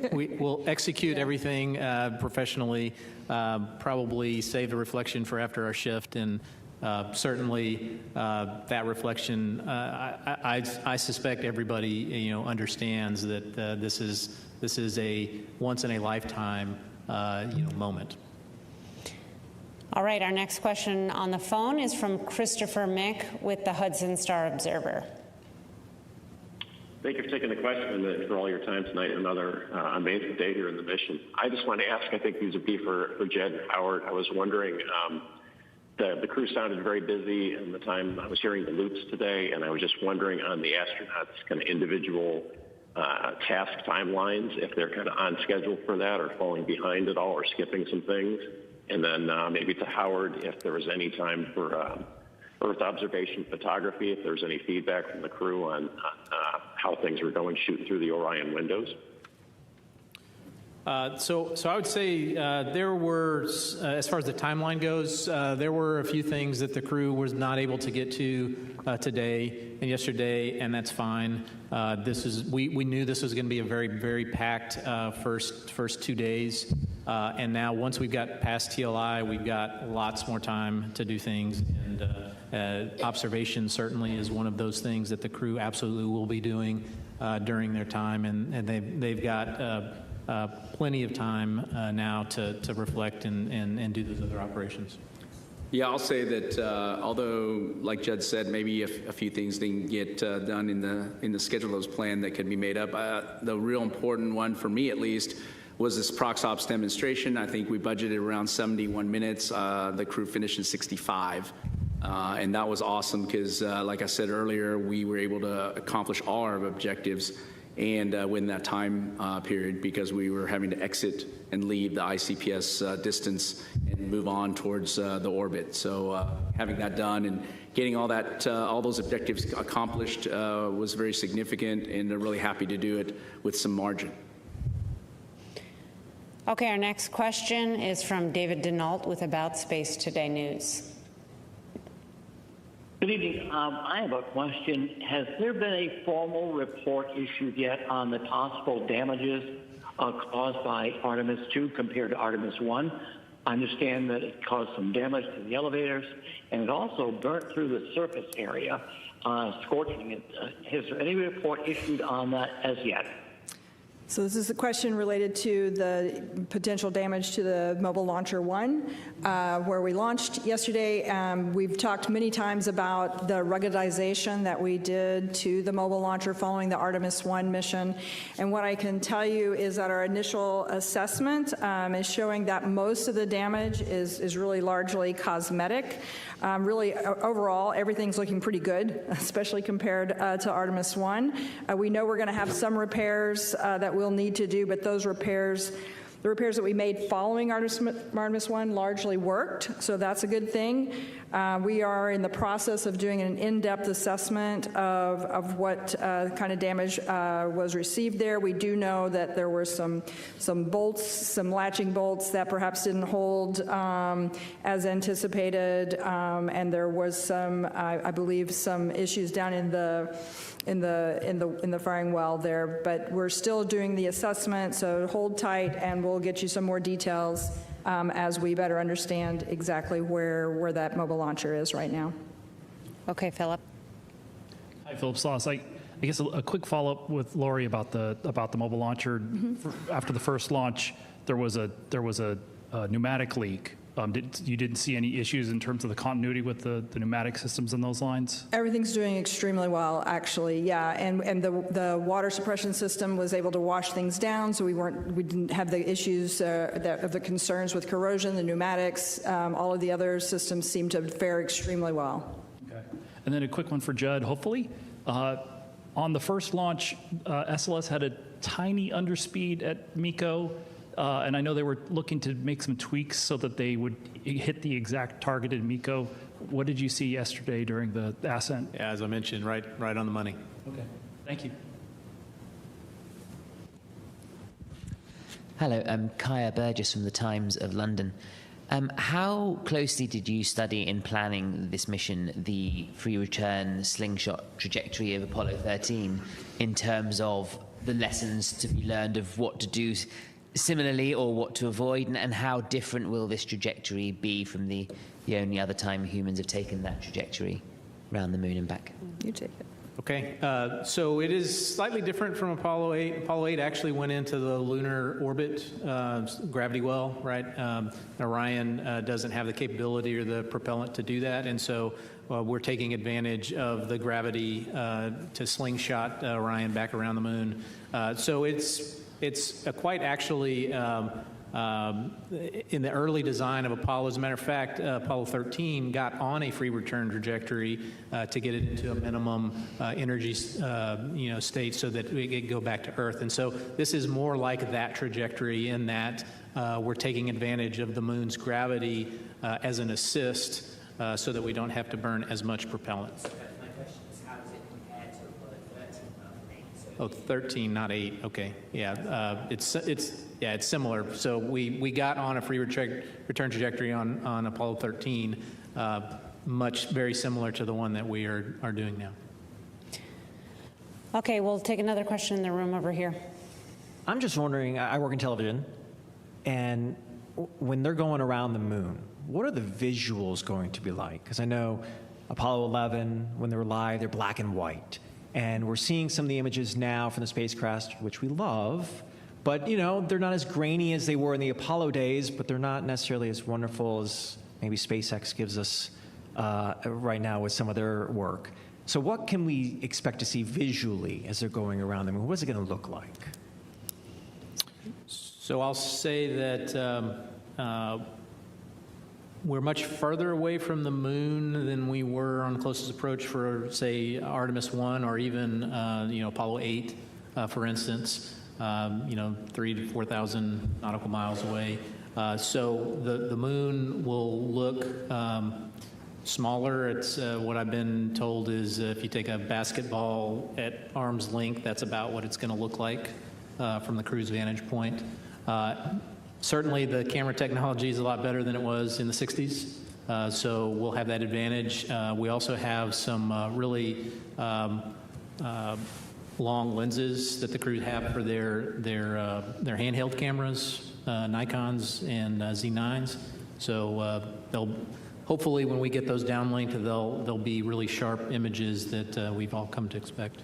we'll execute everything professionally, probably save the reflection for after our shift, and certainly that reflection, I suspect everybody understands that this is a once in a lifetime moment. All right, our next question on the phone is from Christopher Mick with the Hudson Star Observer. Thank you for taking the question and for all your time tonight. Another amazing day here in the mission. I just want to ask, I think these would be for Jed and Howard. I was wondering, the crew sounded very busy in the time I was hearing the loops today, and I was just wondering on the astronauts' kind of individual task timelines, if they're kind of on schedule for that or falling behind at all or skipping some things. And then maybe to Howard, if there was any time for Earth observation photography, if there's any feedback from the crew on how things were going shooting through the Orion windows. So I would say there were, as far as the timeline goes, there were a few things that the crew was not able to get to today and yesterday, and that's fine. We knew this was going to be a very, very packed first 2 days, and now once we've got past TLI, we've got lots more time to do things, and observation certainly is one of those things that the crew absolutely will be doing during their time, and they've got plenty of time now to reflect and do those other operations. Yeah, I'll say that although, like Judd said, maybe a few things didn't get done in the schedule that was planned that could be made up, the real important one for me at least was this ProxOps demonstration. I think we budgeted around 71 minutes. The crew finished in 65. And that was awesome because, like I said earlier, we were able to accomplish all our objectives and within that time period because we were having to exit and leave the ICPS distance and move on towards the orbit. So having that done and getting all those objectives accomplished was very significant, and I'm really happy to do it with some margin. Okay, our next question is from David Denault with About Space Today News. Good evening. I have a question. Has there been a formal report issued yet on the possible damages caused by Artemis II compared to Artemis I? I understand that it caused some damage to the elevators, and it also burnt through the surface area, scorching it. Has there any report issued on that as yet? So this is a question related to the potential damage to the Mobile Launcher 1, where we launched yesterday. We've talked many times about the ruggedization that we did to the Mobile Launcher following the Artemis I mission. And what I can tell you is that our initial assessment is showing that most of the damage is really largely cosmetic. Really, overall, everything's looking pretty good, especially compared to Artemis I. We know we're going to have some repairs that we'll need to do, but those repairs, the repairs that we made following Artemis I largely worked, so that's a good thing. We are in the process of doing an in-depth assessment of what kind of damage was received there. We do know that there were some bolts, some latching bolts that perhaps didn't hold as anticipated, and there was some, I believe, some issues down in the firing well there. But we're still doing the assessment, so hold tight, and we'll get you some more details as we better understand exactly where that mobile launcher is right now. Okay, Philip. Hi, Philip Sloss. I guess a quick follow-up with Lori about the mobile launcher. Mm-hmm. After the first launch, there was a pneumatic leak. You didn't see any issues in terms of the continuity with the pneumatic systems in those lines? Everything's doing extremely well, actually, yeah. And the water suppression system was able to wash things down, so we didn't have the issues of the concerns with corrosion, the pneumatics. All of the other systems seem to fare extremely well. Okay. And then a quick one for Judd, hopefully. On the first launch, SLS had a tiny underspeed at MECO. And I know they were looking to make some tweaks so that they would hit the exact targeted MECO. What did you see yesterday during the ascent? Yeah, as I mentioned, right on the money. Okay, thank you. Hello, I'm Kaya Burgess from the Times of London. How closely did you study in planning this mission the free return slingshot trajectory of Apollo 13 in terms of the lessons to be learned of what to do similarly or what to avoid, and how different will this trajectory be from the only other time humans have taken that trajectory around the moon and back? You take it. Okay, so it is slightly different from Apollo 8. Apollo 8 actually went into the lunar orbit, gravity well, right? Orion doesn't have the capability or the propellant to do that, and so we're taking advantage of the gravity to slingshot Orion back around the moon. So it's quite actually in the early design of Apollo. As a matter of fact, Apollo 13 got on a free return trajectory to get it into a minimum energy state so that we could go back to Earth. And so this is more like that trajectory in that we're taking advantage of the moon's gravity as an assist so that we don't have to burn as much propellant. My question is, how does it compare to Apollo 13 rather than 8? Oh, 13, not 8. Okay, yeah, it's similar. So we got on a free return trajectory on Apollo 13, very similar to the one that we are doing now. Okay, we'll take another question in the room over here. I'm just wondering, I work in television, and when they're going around the moon, what are the visuals going to be like? Because I know Apollo 11, when they were live, they're black and white. And we're seeing some of the images now from the spacecraft, which we love, But, you know, they're not as grainy as they were in the Apollo days, but they're not necessarily as wonderful as maybe SpaceX gives us right now with some of their work. So what can we expect to see visually as they're going around them? What is it going to look like? So I'll say that we're much further away from the moon than we were on closest approach for, say, Artemis I or even, Apollo 8, for instance, 3,000 to 4,000 nautical miles away. So the moon will look smaller. It's what I've been told is if you take a basketball at arm's length, that's about what it's going to look like from the crew's vantage point. Certainly the camera technology is a lot better than it was in the 60s, so we'll have that advantage. We also have some really long lenses that the crew have for their handheld cameras, Nikons and Z9s. So they'll hopefully when we get those downlinked, they'll be really sharp images that we've all come to expect.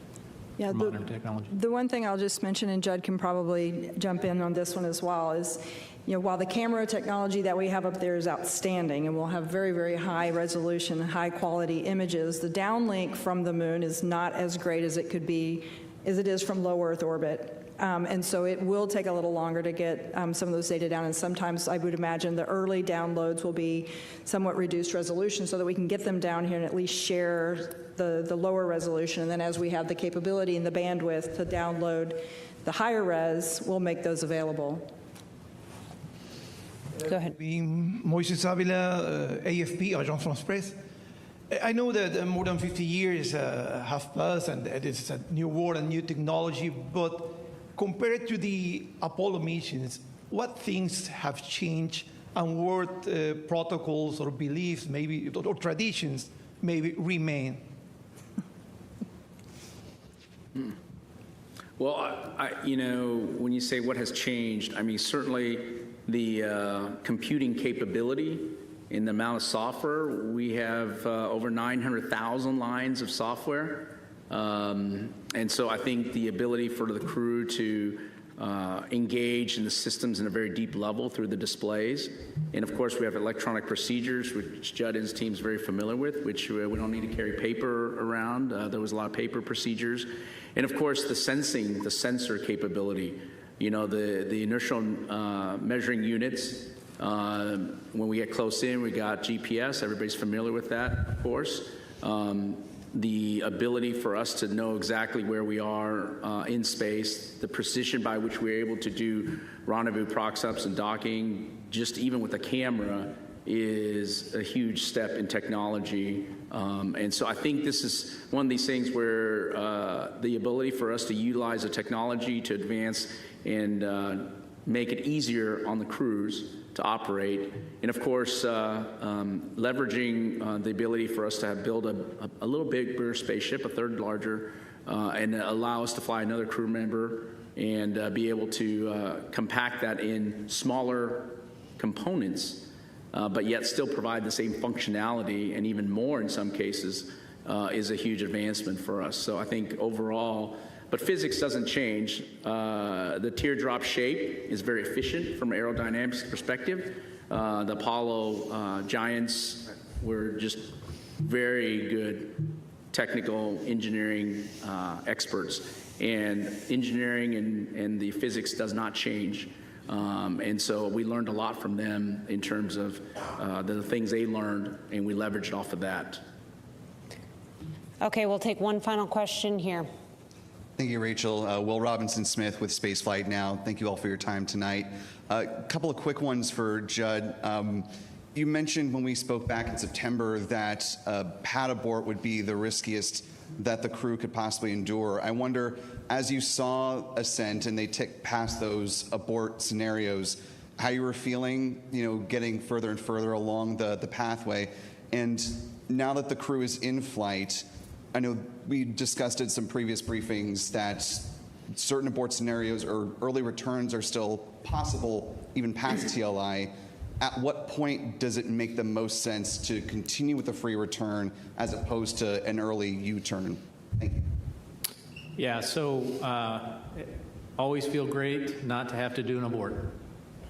Yeah, modern technology. The one thing I'll just mention, and Judd can probably jump in on this one as well, is, while the camera technology that we have up there is outstanding, and we'll have very, very high resolution, high quality images, the downlink from the moon is not as great as it could be, as it is from low Earth orbit. And so it will take a little longer to get some of those data down, and sometimes I would imagine the early downloads will be somewhat reduced resolution so that we can get them down here and at least share the lower resolution, and then as we have the capability and the bandwidth to download the higher res, we'll make those available. Go ahead. Moises Avila, AFP, Agence France Presse. I know that more than 50 years have passed and it's a new world and new technology, but compared to the Apollo missions, what things have changed and what protocols or beliefs maybe, or traditions maybe remain? Well, when you say what has changed, I mean, certainly the computing capability in the amount of software. We have over 900,000 lines of software. And so I think the ability for the crew to engage in the systems in a very deep level through the displays. And of course, we have electronic procedures, which Judd and his team is very familiar with, which we don't need to carry paper around. There was a lot of paper procedures. And of course, the sensor capability. The inertial measuring units. When we get close in, we got GPS. Everybody's familiar with that, of course. The ability for us to know exactly where we are in space, the precision by which we're able to do rendezvous prox-ups and docking, just even with a camera, is a huge step in technology. And so I think this is one of these things where the ability for us to utilize the technology to advance and make it easier on the crews to operate, and of course leveraging the ability for us to build a little bigger spaceship, a third larger, and allow us to fly another crew member and be able to compact that in smaller components, but yet still provide the same functionality and even more in some cases, is a huge advancement for us. So I think overall, but physics doesn't change. The teardrop shape is very efficient from an aerodynamics perspective. The Apollo giants were just very good technical engineering experts. And engineering and the physics does not change. And so we learned a lot from them in terms of the things they learned, and we leveraged off of that. Okay, we'll take one final question here. Thank you, Rachel. Will Robinson-Smith with Spaceflight Now. Thank you all for your time tonight. A couple of quick ones for Judd. You mentioned when we spoke back in September that pad abort would be the riskiest that the crew could possibly endure. I wonder, as you saw Ascent and they ticked past those abort scenarios, how you were feeling, getting further and further along the pathway. And now that the crew is in flight, I know we discussed in some previous briefings that certain abort scenarios or early returns are still possible even past TLI. At what point does it make the most sense to continue with a free return as opposed to an early U-turn? Thank you. Yeah, so always feel great not to have to do an abort,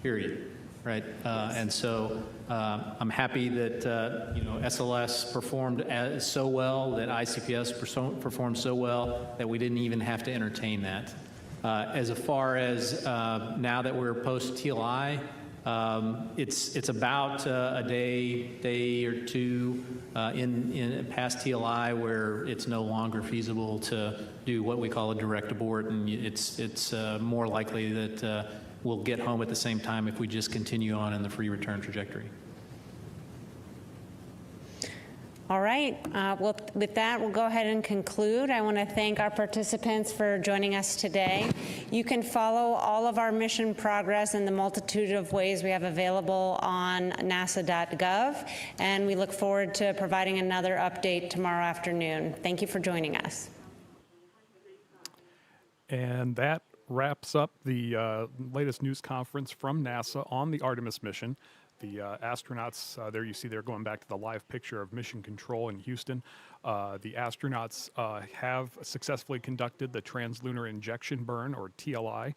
period. Right, and so I'm happy that SLS performed so well, that ICPS performed so well that we didn't even have to entertain that. As far as now that we're post TLI, it's about a day or two in past TLI where it's no longer feasible to do what we call a direct abort, and it's more likely that we'll get home at the same time if we just continue on in the free return trajectory. All right. Well, with that, we'll go ahead and conclude. I want to thank our participants for joining us today. You can follow all of our mission progress in the multitude of ways we have available on nasa.gov, and we look forward to providing another update tomorrow afternoon. Thank you for joining us. And that wraps up the latest news conference from NASA on the Artemis mission. The astronauts, there you see they're going back to the live picture of mission control in Houston. The astronauts have successfully conducted the Trans-Lunar Injection burn, or TLI.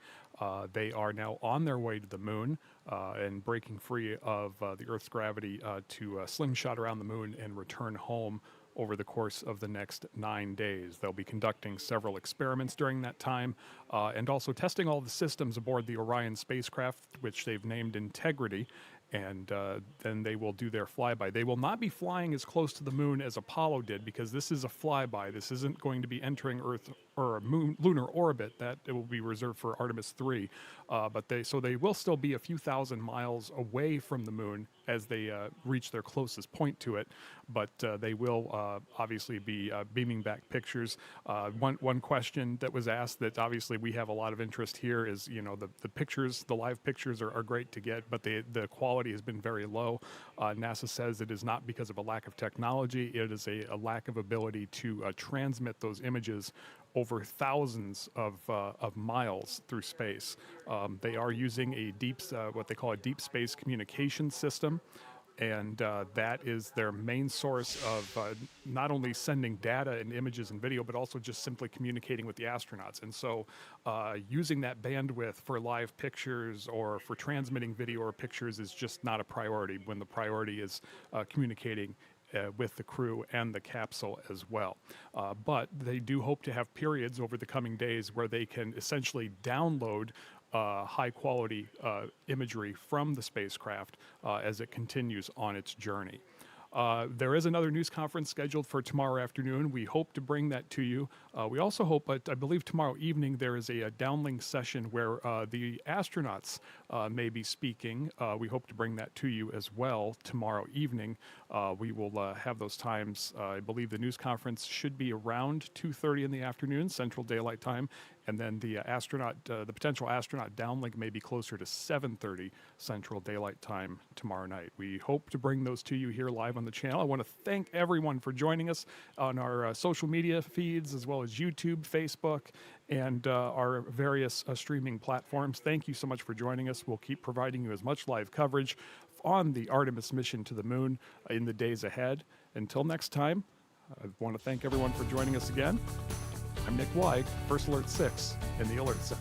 They are now on their way to the moon and breaking free of the Earth's gravity to slingshot around the moon and return home over the course of the next 9 days. They'll be conducting several experiments during that time and also testing all the systems aboard the Orion spacecraft, which they've named Integrity. And then they will do their flyby. They will not be flying as close to the moon as Apollo did, because this is a flyby. This isn't going to be entering Earth or a lunar orbit. That it will be reserved for Artemis II. So they will still be a few thousand miles away from the moon as they reach their closest point to it. But they will obviously be beaming back pictures. One question that was asked that obviously we have a lot of interest here is, the pictures, the live pictures are great to get, but the quality has been very low. NASA says it is not because of a lack of technology. It is a lack of ability to transmit those images over thousands of miles through space. They are using what they call a deep space communication system. And that is their main source of not only sending data and images and video, but also just simply communicating with the astronauts. And so using that bandwidth for live pictures or for transmitting video or pictures is just not a priority, when the priority is communicating with the crew and the capsule as well. But they do hope to have periods over the coming days where they can essentially download high-quality imagery from the spacecraft as it continues on its journey. There is another news conference scheduled for tomorrow afternoon. We hope to bring that to you. We also hope, I believe tomorrow evening, there is a downlink session where the astronauts may be speaking. We hope to bring that to you as well tomorrow evening. We will have those times. I believe the news conference should be around 2:30 in the afternoon, Central Daylight Time. And then the potential astronaut downlink may be closer to 7:30 Central Daylight Time tomorrow night. We hope to bring those to you here live on the channel. I want to thank everyone for joining us on our social media feeds, as well as YouTube, Facebook, and our various streaming platforms. Thank you so much for joining us. We'll keep providing you as much live coverage on the Artemis mission to the moon in the days ahead. Until next time, I want to thank everyone for joining us again. I'm Nick Weig, First Alert 6 in the Alert Center.